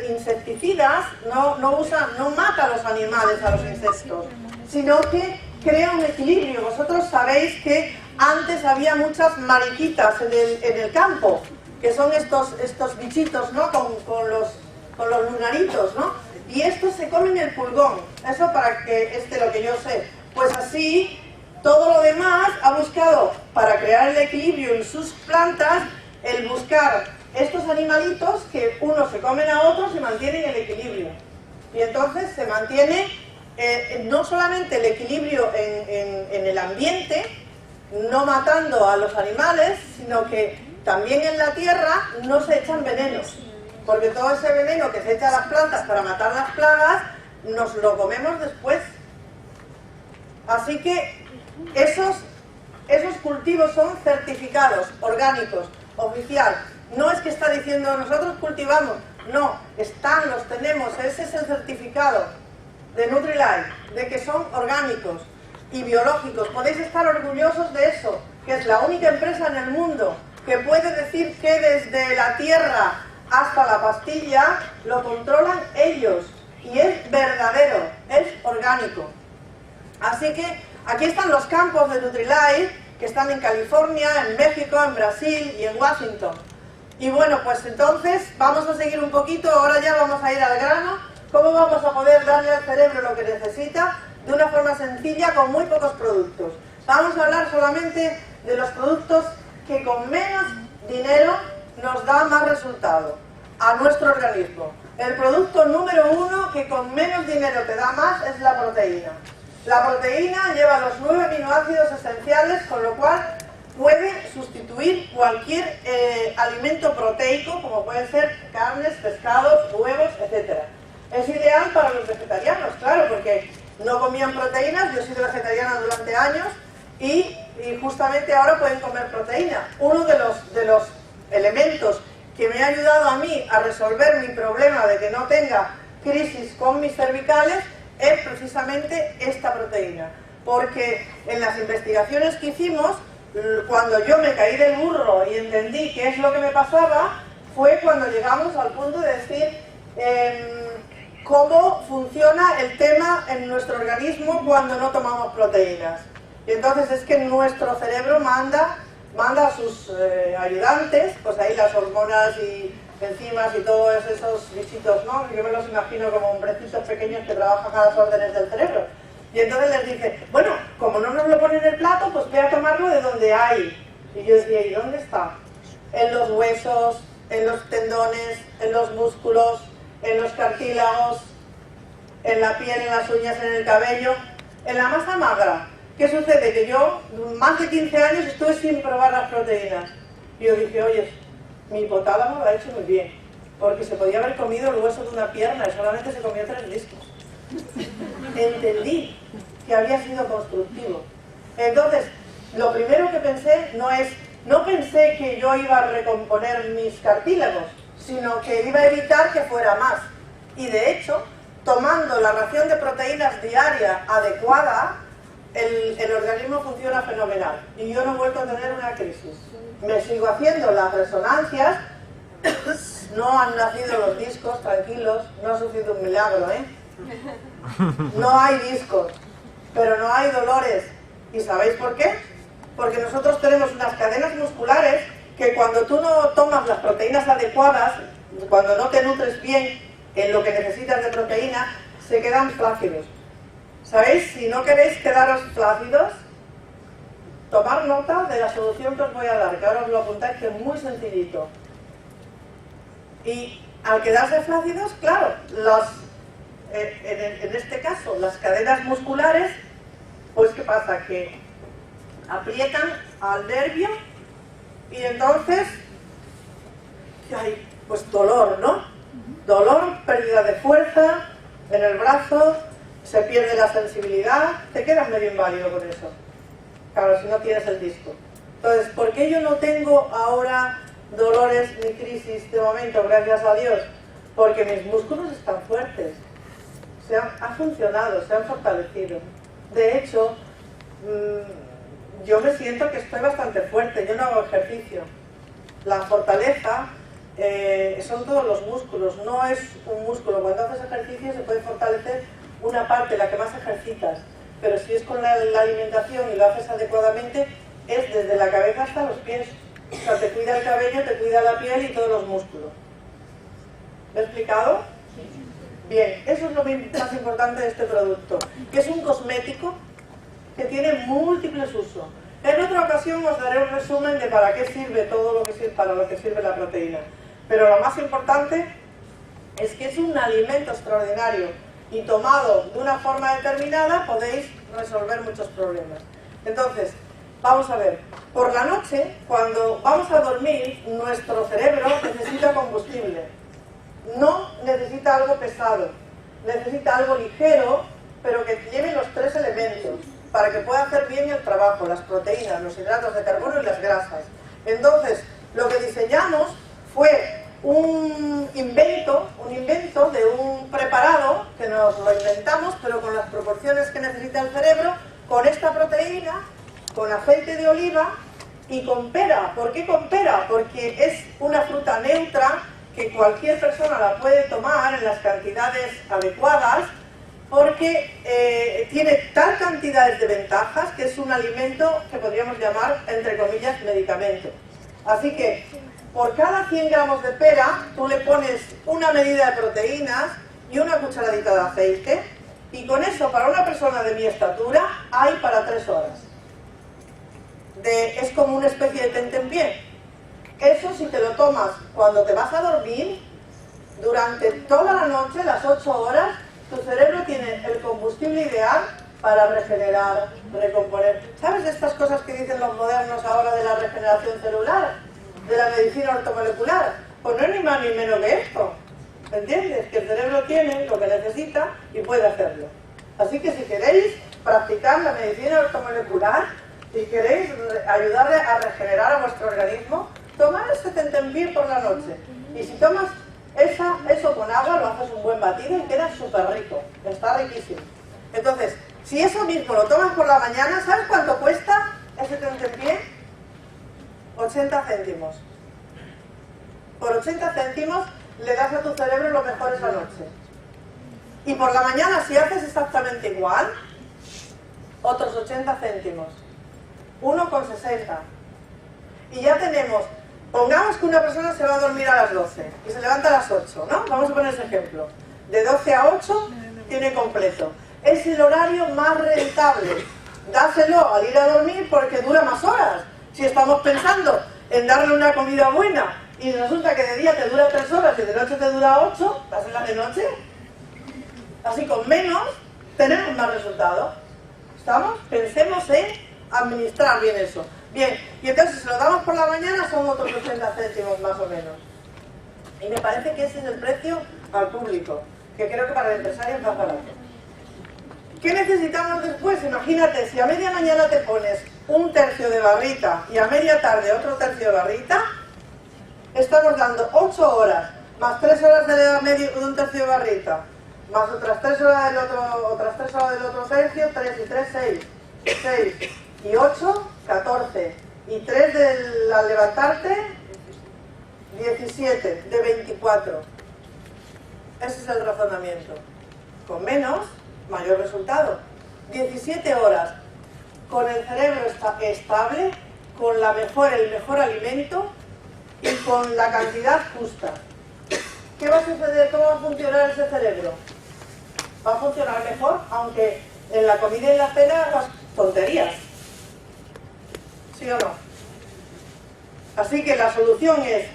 insecticidas, no mata a los animales, a los insectos, sino que crea un equilibrio. Vosotros sabéis que antes había muchas mariquitas en el campo, que son estos bichitos, ¿no? Con los lunaritos, ¿no? Y estos se comen el pulgón. Eso para que lo que yo sé. Pues así, todo lo demás ha buscado, para crear el equilibrio en sus plantas, el buscar estos animalitos que unos se comen a otros y mantienen el equilibrio. Y entonces se mantiene no solamente el equilibrio en el ambiente, no matando a los animales, sino que también en la tierra no se echan venenos, porque todo ese veneno que se echa a las plantas para matar las plagas, nos lo comemos después. Así que esos cultivos son certificados, orgánicos, oficial. No es que está diciendo nosotros cultivamos, no, los tenemos, ese es el certificado de Nutrilite, de que son orgánicos y biológicos. Podéis estar orgullosos de eso, que es la única empresa en el mundo que puede decir que desde la tierra hasta la pastilla lo controlan ellos, y es verdadero, es orgánico. Así que aquí están los campos de Nutrilite, que están en California, en México, en Brasil y en Washington. Y bueno, pues entonces vamos a seguir un poquito, ahora ya vamos a ir al grano. ¿Cómo vamos a poder darle al cerebro lo que necesita de una forma sencilla con muy pocos productos? Vamos a hablar solamente de los productos que con menos dinero nos da más resultado a nuestro organismo. El producto número 1 que con menos dinero te da más es la proteína. La proteína lleva los 9 aminoácidos esenciales, con lo cual puede sustituir cualquier alimento proteico, como pueden ser carnes, pescados, huevos, etc. Es ideal para los vegetarianos, claro, porque no comían proteínas. Yo he sido vegetariana durante años y justamente ahora pueden comer proteína. Uno de los elementos que me ha ayudado a mí a resolver mi problema de que no tenga crisis con mis cervicales es precisamente esta proteína, porque en las investigaciones que hicimos, cuando yo me caí del burro y entendí qué es lo que me pasaba, fue cuando llegamos al punto de decir cómo funciona el tema en nuestro organismo cuando no tomamos proteínas. Y entonces es que nuestro cerebro manda a sus ayudantes, pues ahí las hormonas y enzimas y todos esos bichitos, ¿no? Yo me los imagino como hombrecitos pequeños que trabajan a las órdenes del cerebro. Y entonces les dice, bueno, como no nos lo ponen en el plato, pues voy a tomarlo de donde hay. Y yo decía, ¿y dónde está? En los huesos, en los tendones, en los músculos, en los cartílagos, en la piel, en las uñas, en el cabello, en la masa magra. ¿Qué sucede? Que yo, más de 15 años, estuve sin probar las proteínas. Y yo dije, oye, mi hipotálamo lo ha hecho muy bien, porque se podía haber comido el hueso de una pierna y solamente se comió 3 discos. Entendí que había sido constructivo. Entonces, lo primero que pensé no pensé que yo iba a recomponer mis cartílagos, sino que iba a evitar que fuera más. Y de hecho, tomando la ración de proteínas diaria adecuada, el organismo funciona fenomenal. Y yo no he vuelto a tener una crisis. Me sigo haciendo las resonancias, no han nacido los discos, tranquilos, no ha sucedido un milagro, ¿eh? No hay discos, pero no hay dolores. ¿Y sabéis por qué? Porque nosotros tenemos unas cadenas musculares que cuando tú no tomas las proteínas adecuadas, cuando no te nutres bien en lo que necesitas de proteína, se quedan flácidos. ¿Sabéis? Si no queréis quedaros flácidos, tomar nota de la solución que os voy a dar, que ahora os lo apuntáis, que es muy sencillito. Y al quedarse flácidos, claro, en este caso, las cadenas musculares, pues ¿qué pasa? Que aprietan al nervio y entonces hay pues dolor, ¿no? Dolor, pérdida de fuerza en el brazo, se pierde la sensibilidad, te quedas medio inválido con eso. Claro, si no tienes el disco. Entonces, ¿por qué yo no tengo ahora dolores ni crisis de momento, gracias a Dios? Porque mis músculos están fuertes. Ha funcionado, se han fortalecido. De hecho, yo me siento que estoy bastante fuerte, yo no hago ejercicio. La fortaleza son todos los músculos, no es un músculo. Cuando haces ejercicio se puede fortalecer una parte, la que más ejercitas. pero si es con la alimentación y lo haces adecuadamente, es desde la cabeza hasta los pies. O sea, te cuida el cabello, te cuida la piel y todos los músculos. ¿Me he explicado? Bien, eso es lo más importante de este producto, que es un cosmético que tiene múltiples usos. En otra ocasión os daré un resumen de para qué sirve todo lo que sirve, para lo que sirve la proteína. Pero lo más importante es que es un alimento extraordinario y tomado de una forma determinada podéis resolver muchos problemas. Entonces, vamos a ver, por la noche, cuando vamos a dormir, nuestro cerebro necesita combustible. No necesita algo pesado, necesita algo ligero, pero que lleve los tres elementos para que pueda hacer bien el trabajo, las proteínas, los hidratos de carbono y las grasas. Entonces, lo que diseñamos fue un invento de un preparado que nos lo inventamos, pero con las proporciones que necesita el cerebro, con esta proteína, con aceite de oliva y con pera. ¿Por qué con pera? Porque es una fruta neutra que cualquier persona la puede tomar en las cantidades adecuadas, porque tiene tal cantidades de ventajas que es un alimento que podríamos llamar, entre comillas, medicamento. Así que por cada 100 gramos de pera tú le pones una medida de proteínas y una cucharadita de aceite, y con eso para una persona de mi estatura hay para 3 horas. Es como una especie de tentempié. Eso si te lo tomas cuando te vas a dormir, durante toda la noche, las 8 horas, tu cerebro tiene el combustible ideal para regenerar, recomponer. ¿Sabes de estas cosas que dicen los modernos ahora de la regeneración celular? De la medicina ortomolecular. Pues no es ni más ni menos que esto. ¿Entiendes? Que el cerebro tiene lo que necesita y puede hacerlo. Así que si queréis practicar la medicina ortomolecular, si queréis ayudarle a regenerar a vuestro organismo, tomad este tentempié por la noche. Y si tomas eso con agua, lo haces un buen batido y queda súper rico. Está riquísimo. Entonces, si eso mismo lo tomas por la mañana, ¿sabes cuánto cuesta ese tentempié? 80 céntimos. Por 80 céntimos le das a tu cerebro lo mejor esa noche. Y por la mañana, si haces exactamente igual, otros 80 céntimos. 1,60. Y ya tenemos, pongamos que una persona se va a dormir a las 12 y se levanta a las 8, ¿no? Vamos a poner ese ejemplo. De 12 a 8 tiene completo. Es el horario más rentable. Dáselo al ir a dormir porque dura más horas. Si estamos pensando en darle una comida buena y resulta que de día te dura 3 horas y de noche te dura 8, dásela de noche. Así con menos tenemos más resultados. ¿Estamos? Pensemos en administrar bien eso. Bien, y entonces si lo damos por la mañana son otros 80 céntimos más o menos. Y me parece que ese es el precio al público, que creo que para el empresario es más barato. ¿Qué necesitamos después? Imagínate, si a media mañana te pones un tercio de barrita y a media tarde otro tercio de barrita, estamos dando 8 horas, más 3 horas de un tercio de barrita, más otras 3 horas del otro tercio, 3 y 3, 6 y 8, 14, y 3 al levantarte, 17, de 24. Ese es el razonamiento. Con menos, mayor resultado. 17 horas con el cerebro estable, con el mejor alimento y con la cantidad justa. ¿Qué va a suceder? ¿Cómo va a funcionar ese cerebro? Va a funcionar mejor, aunque en la comida y en la cena hagas tonterías. ¿Sí o no? Así que la solución es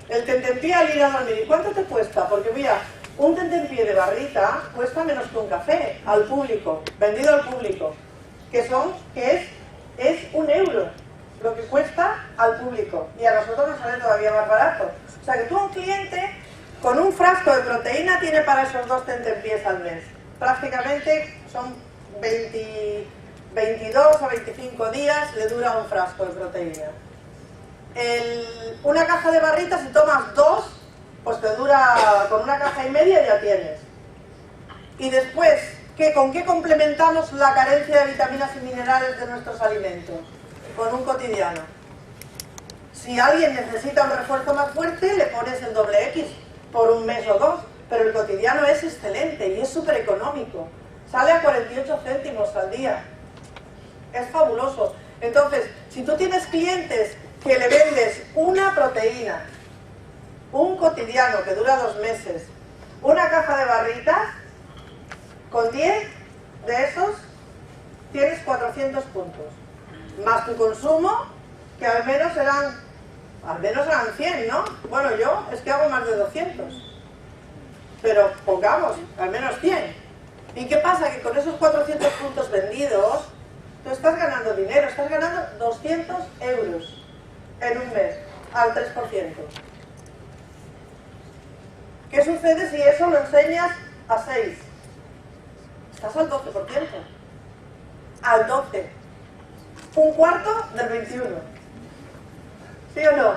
el tentempié al ir a dormir. ¿Y cuánto te cuesta? Porque mira, un tentempié de barrita cuesta menos que un café al público, vendido al público, que es 1 euro lo que cuesta al público, y a nosotros nos sale todavía más barato. O sea que tú a un cliente con un frasco de proteína tiene para esos 2 tentempiés al mes. Prácticamente son 22 o 25 días le dura un frasco de proteína. Una caja de barritas, si tomas 2, pues te dura, con 1,5 cajas ya tienes. Y después, ¿con qué complementamos la carencia de vitaminas y minerales de nuestros alimentos? Con un cotidiano. Si alguien necesita un refuerzo más fuerte, le pones el doble X por un mes o 2, pero el cotidiano es excelente y es súper económico. sale a 48 céntimos al día. Es fabuloso. Entonces, si tú tienes clientes que le vendes una proteína, un cotidiano que dura 2 meses, una caja de barritas, con 10 de esos tienes 400 puntos. Más tu consumo, que al menos eran 100, ¿no? Bueno, yo es que hago más de 200. Pero pongamos, al menos 100. ¿Y qué pasa? Que con esos 400 puntos vendidos, tú estás ganando dinero, estás ganando 200 euros en un mes, al 3%. ¿Qué sucede si eso lo enseñas a 6? Estás al 12%. Al 12. Un cuarto del 21. ¿Sí o no?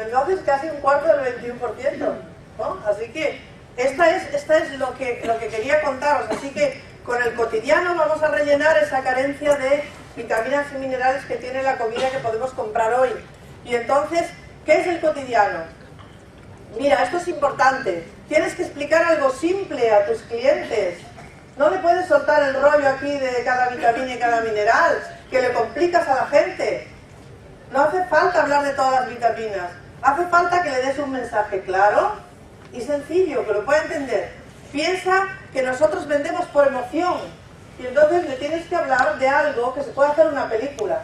El 12 es casi un cuarto del 21%, ¿no? Así que esta es lo que quería contaros. Así que con el cotidiano vamos a rellenar esa carencia de vitaminas y minerales que tiene la comida que podemos comprar hoy. Y entonces, ¿qué es el cotidiano? Mira, esto es importante. Tienes que explicar algo simple a tus clientes. No le puedes soltar el rollo aquí de cada vitamina y cada mineral, que le complicas a la gente. No hace falta hablar de todas las vitaminas. Hace falta que le des un mensaje claro y sencillo, que lo pueda entender. Piensa que nosotros vendemos por emoción y entonces le tienes que hablar de algo que se puede hacer una película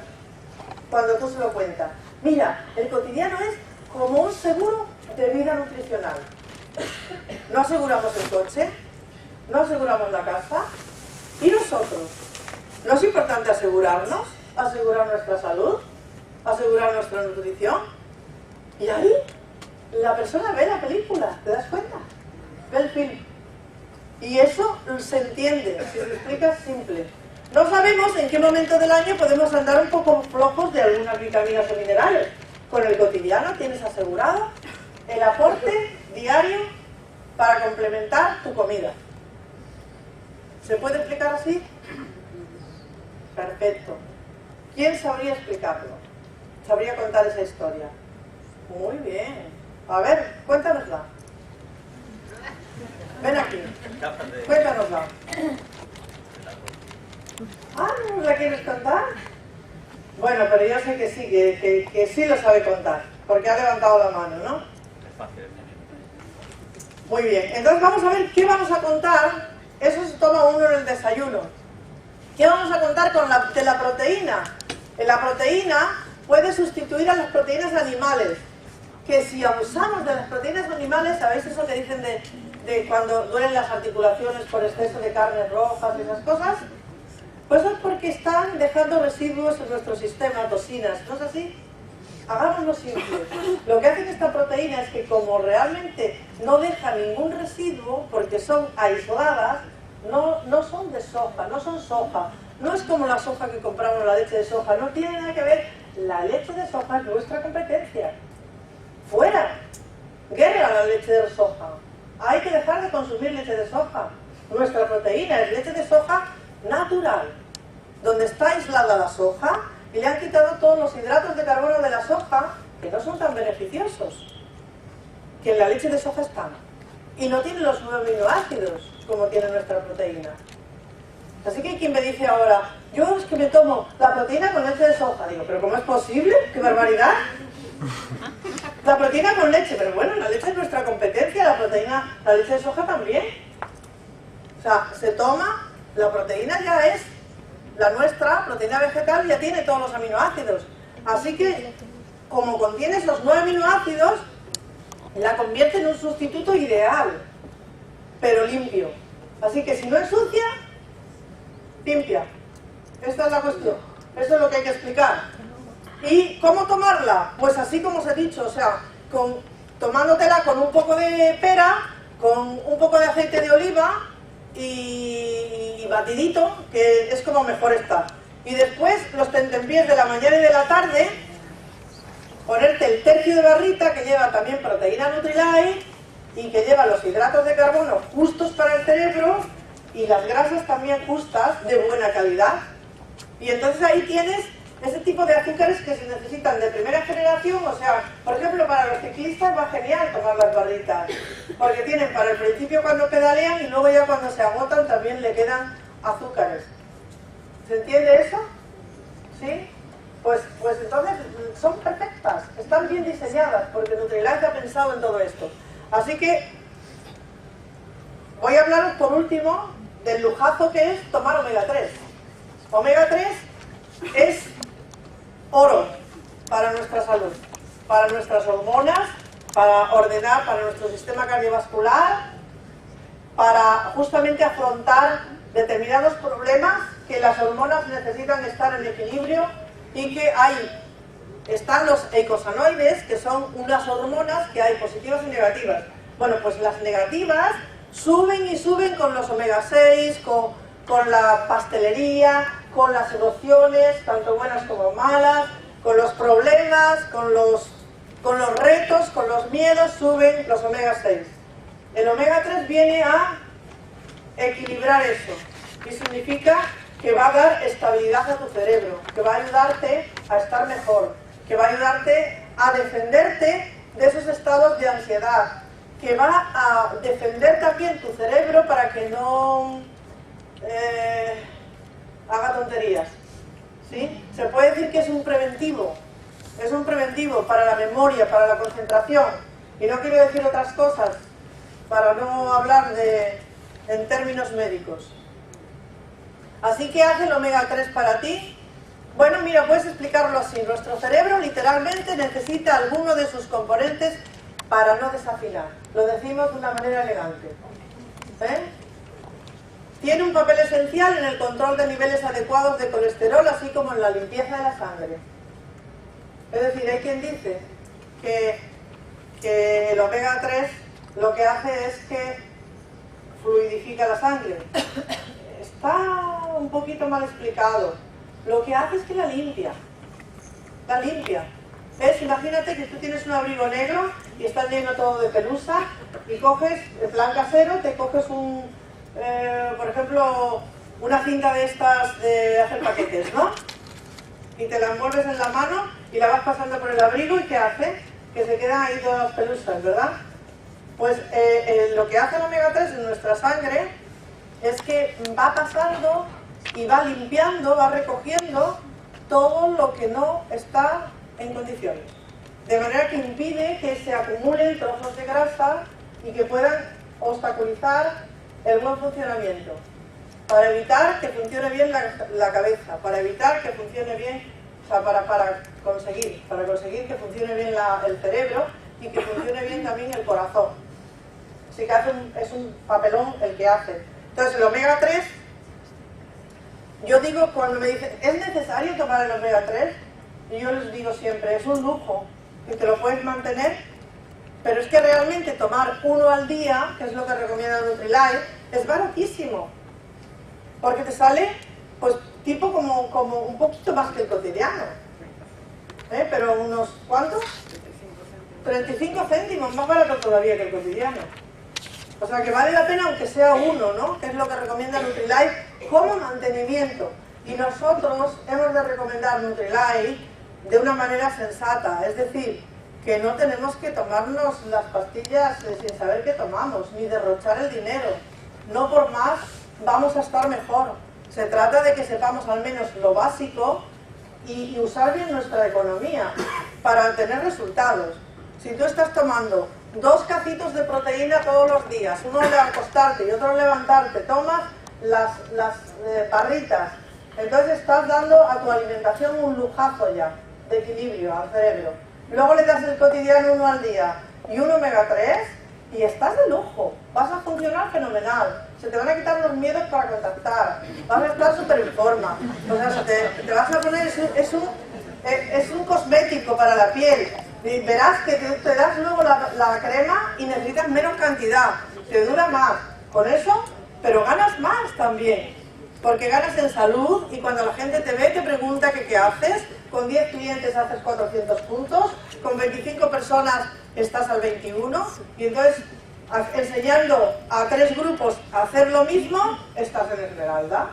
cuando tú se lo cuentas. Mira, el cotidiano es como un seguro de vida nutricional. No aseguramos el coche, no aseguramos la casa. ¿Y nosotros? ¿No es importante asegurarnos? Asegurar nuestra salud, asegurar nuestra nutrición. Y ahí la persona ve la película, ¿te das cuenta? Ve el film. Y eso se entiende, si se explica simple. No sabemos en qué momento del año podemos andar un poco flojos de algunas vitaminas o minerales. Con el cotidiano tienes asegurado el aporte diario para complementar tu comida. ¿Se puede explicar así? Perfecto. ¿Quién sabría explicarlo? ¿Sabría contar esa historia? Muy bien. A ver, cuéntanosla. Ven aquí. Cuéntanosla. Ah, ¿no la quieres contar? Bueno, pero yo sé que sí, que sí lo sabe contar, porque ha levantado la mano, ¿no? Es fácil. Muy bien, entonces vamos a ver qué vamos a contar. Eso se toma uno en el desayuno. ¿Qué vamos a contar de la proteína? La proteína puede sustituir a las proteínas animales. Que si abusamos de las proteínas animales, ¿sabéis eso que dicen de cuando duelen las articulaciones por exceso de carnes rojas y esas cosas? Pues es porque están dejando residuos en nuestro sistema, toxinas, ¿no es así? Hagámoslo simple. Lo que hace esta proteína es que como realmente no deja ningún residuo, porque son aisladas, no son de soja, no son soja. No es como la soja que compramos, la leche de soja, no tiene nada que ver. La leche de soja es nuestra competencia. ¡Fuera! ¡Guerra a la leche de soja! Hay que dejar de consumir leche de soja. Nuestra proteína es leche de soja natural, donde está aislada la soja y le han quitado todos los hidratos de carbono de la soja, que no son tan beneficiosos, que en la leche de soja están. Y no tiene los 9 aminoácidos como tiene nuestra proteína. Así que hay quien me dice ahora, yo es que me tomo la proteína con leche de soja. Digo, ¿pero cómo es posible? ¡Qué barbaridad! La proteína con leche, pero bueno, la leche es nuestra competencia, la leche de soja también. O sea, se toma, la proteína ya es la nuestra, proteína vegetal, ya tiene todos los aminoácidos. Así que, como contiene esos 9 aminoácidos, la convierte en un sustituto ideal, pero limpio. Así que si no ensucia, limpia. Esta es la cuestión. Esto es lo que hay que explicar. ¿Y cómo tomarla? Pues así como os he dicho, o sea, tomándotela con un poco de pera, con un poco de aceite de oliva y batidito, que es como mejor está. Y después los tentempiés de la mañana y de la tarde, ponerte el tercio de barrita que lleva también proteína Nutrilite y que lleva los hidratos de carbono justos para el cerebro y las grasas también justas de buena calidad. Y entonces ahí tienes ese tipo de azúcares que se necesitan de primera generación, o sea, por ejemplo, para los ciclistas va genial tomar las barritas, porque tienen para el principio cuando pedalean y luego ya cuando se agotan también le quedan azúcares. ¿Se entiende eso? ¿Sí? Pues entonces son perfectas, están bien diseñadas, porque Nutrilite ha pensado en todo esto. Así que voy a hablaros por último del lujazo que es tomar omega 3. Omega 3 es oro para nuestra salud, para nuestras hormonas, para ordenar, para nuestro sistema cardiovascular, para justamente afrontar determinados problemas que las hormonas necesitan estar en equilibrio y que están los eicosanoides, que son unas hormonas que hay positivas y negativas. Bueno, pues las negativas suben y suben con los omega 6, con la pastelería, con las emociones, tanto buenas como malas, con los problemas, con los retos, con los miedos, suben los omega 6. El omega 3 viene a equilibrar eso y significa que va a dar estabilidad a tu cerebro, que va a ayudarte a estar mejor, que va a ayudarte a defenderte de esos estados de ansiedad, que va a defender también tu cerebro para que no haga tonterías. ¿Sí? Se puede decir que es un preventivo para la memoria, para la concentración, y no quiero decir otras cosas para no hablar en términos médicos. Así que hace el omega 3 para ti. Bueno, mira, puedes explicarlo así. Nuestro cerebro literalmente necesita alguno de sus componentes para no desafinar. Lo decimos de una manera elegante. Tiene un papel esencial en el control de niveles adecuados de colesterol, así como en la limpieza de la sangre. Es decir, hay quien dice que el omega 3 lo que hace es que fluidifica la sangre. Está un poquito mal explicado. Lo que hace es que la limpia. La limpia. ¿Ves? Imagínate que tú tienes un abrigo negro y está lleno todo de pelusa y coges, en plan casero, te coges por ejemplo, una cinta de estas de hacer paquetes, ¿no? Y te la envuelves en la mano y la vas pasando por el abrigo y ¿qué hace? Que se quedan ahí todas las pelusas, ¿verdad? Pues lo que hace el omega 3 en nuestra sangre es que va pasando y va limpiando, va recogiendo todo lo que no está en condiciones. De manera que impide que se acumulen trozos de grasa y que puedan obstaculizar el buen funcionamiento. Para evitar que funcione bien la cabeza, para evitar que funcione bien, o sea, para conseguir que funcione bien el cerebro y que funcione bien también el corazón. Así que es un papelón el que hace. Entonces el omega 3, yo digo, cuando me dicen, ¿es necesario tomar el omega 3? Y yo les digo siempre, es un lujo, que te lo puedes mantener, pero es que realmente tomar uno al día, que es lo que recomienda Nutrilite, es baratísimo, porque te sale, pues, tipo como un poquito más que el cotidiano, pero unos, ¿cuántos? 35 céntimos, más barato todavía que el cotidiano. O sea que vale la pena aunque sea uno, ¿no? Que es lo que recomienda Nutrilite como mantenimiento. Y nosotros hemos de recomendar Nutrilite de una manera sensata, es decir, que no tenemos que tomarnos las pastillas sin saber qué tomamos, ni derrochar el dinero. No por más vamos a estar mejor. Se trata de que sepamos al menos lo básico y usar bien nuestra economía para tener resultados. Si tú estás tomando 2 cacitos de proteína todos los días, uno al acostarte y otro al levantarte, tomas las barritas, entonces estás dando a tu alimentación un lujazo ya de equilibrio al cerebro. Luego le das el cotidiano uno al día y un omega 3 y estás de lujo, vas a funcionar fenomenal, se te van a quitar los miedos para contactar, vas a estar súper en forma, o sea, te vas a poner, es un cosmético para la piel. Y verás que te das luego la crema y necesitas menos cantidad, te dura más, con eso, pero ganas más también, porque ganas en salud y cuando la gente te ve te pregunta que qué haces, con 10 clientes haces 400 puntos, con 25 personas estás al 21 y entonces enseñando a 3 grupos a hacer lo mismo, estás en Esmeralda.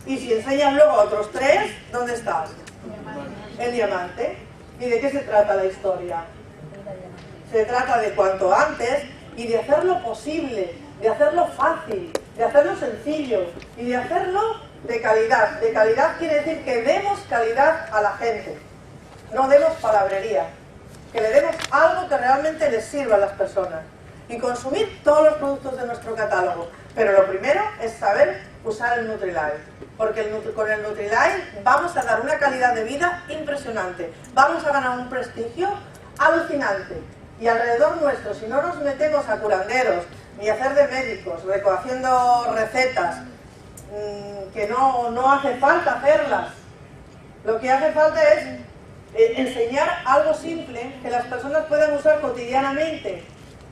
Y si enseñas luego a otros 3, ¿dónde estás? El diamante. ¿Y de qué se trata la historia? Se trata de cuanto antes y de hacerlo posible, de hacerlo fácil, de hacerlo sencillo y de hacerlo de calidad. De calidad quiere decir que demos calidad a la gente, no demos palabrería, que le demos algo que realmente les sirva a las personas y consumir todos los productos de nuestro catálogo. Pero lo primero es saber usar el Nutrilite, porque con el Nutrilite vamos a dar una calidad de vida impresionante, vamos a ganar un prestigio alucinante. Y alrededor nuestro, si no nos metemos a curanderos, ni a hacer de médicos, haciendo recetas, que no hace falta hacerlas, lo que hace falta es enseñar algo simple que las personas puedan usar cotidianamente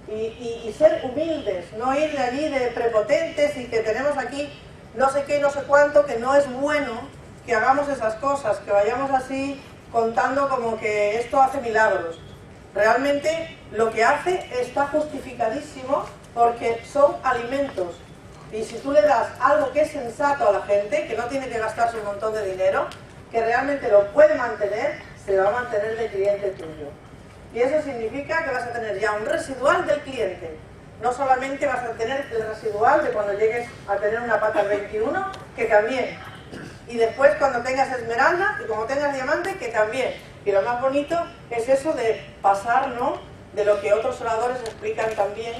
y ser humildes, no ir de allí de prepotentes y que tenemos aquí no sé qué, no sé cuánto, que no es bueno que hagamos esas cosas, que vayamos así contando como que esto hace milagros. Realmente lo que hace está justificadísimo porque son alimentos. Y si tú le das algo que es sensato a la gente, que no tiene que gastarse un montón de dinero, que realmente lo puede mantener, se va a mantener de cliente tuyo. Y eso significa que vas a tener ya un residual del cliente. No solamente vas a tener el residual de cuando llegues a tener una pata al 21, que también. Y después cuando tengas esmeralda y como tengas diamante, que también. Y lo más bonito es eso de pasar, ¿no?, de lo que otros oradores explican también,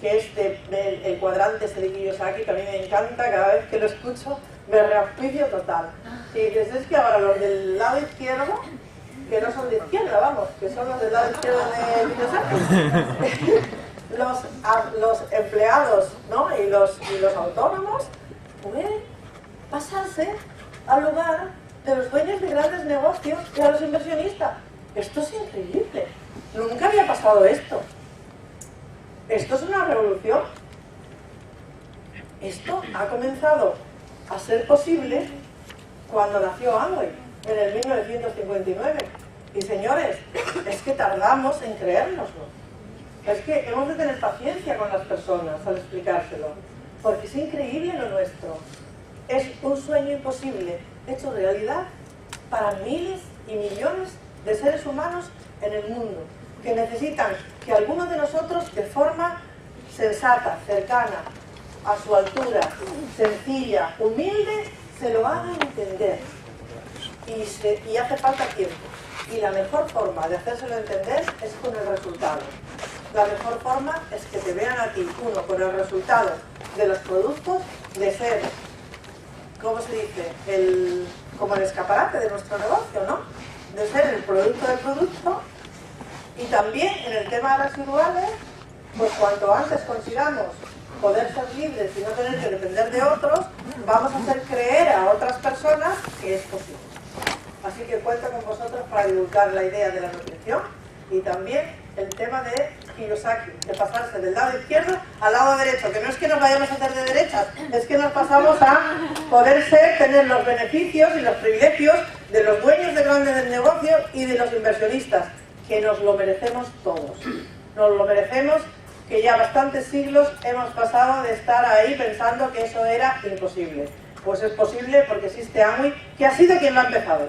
que es el cuadrante ese de Kiyosaki, que a mí me encanta, cada vez que lo escucho me reauspicio total. Y dices, es que ahora los del lado izquierdo, que no son de izquierda, vamos, que son los del lado izquierdo de Kiyosaki, los empleados, ¿no?, y los autónomos pueden pasarse al lugar de los dueños de grandes negocios y a los inversionistas. Esto es increíble. Nunca había pasado esto. Esto es una revolución. Esto ha comenzado a ser posible cuando nació Amway, en el 1959. Y señores, es que tardamos en creérnoslo. Es que hemos de tener paciencia con las personas al explicárselo, porque es increíble lo nuestro. Es un sueño imposible, hecho realidad para miles y millones de seres humanos en el mundo, que necesitan que algunos de nosotros, de forma sensata, cercana, a su altura, sencilla, humilde, se lo hagan entender. Y hace falta tiempo. Y la mejor forma de hacérselo entender es con el resultado. La mejor forma es que te vean a ti, uno, con el resultado de los productos, de ser, ¿cómo se dice?, como el escaparate de nuestro negocio, ¿no?, de ser el producto del producto. Y también en el tema de residuales, pues cuanto antes consigamos poder ser libres y no tener que depender de otros, vamos a hacer creer a otras personas que es posible. Así que cuento con vosotros para divulgar la idea de la nutrición y también el tema de Kiyosaki, de pasarse del lado izquierdo al lado derecho, que no es que nos vayamos a hacer de derechas, es que nos pasamos a poder tener los beneficios y los privilegios de los dueños de grandes negocios y de los inversionistas, que nos lo merecemos todos. Nos lo merecemos, que ya bastantes siglos hemos pasado de estar ahí pensando que eso era imposible. Pues es posible porque existe Amway, que ha sido quien lo ha empezado.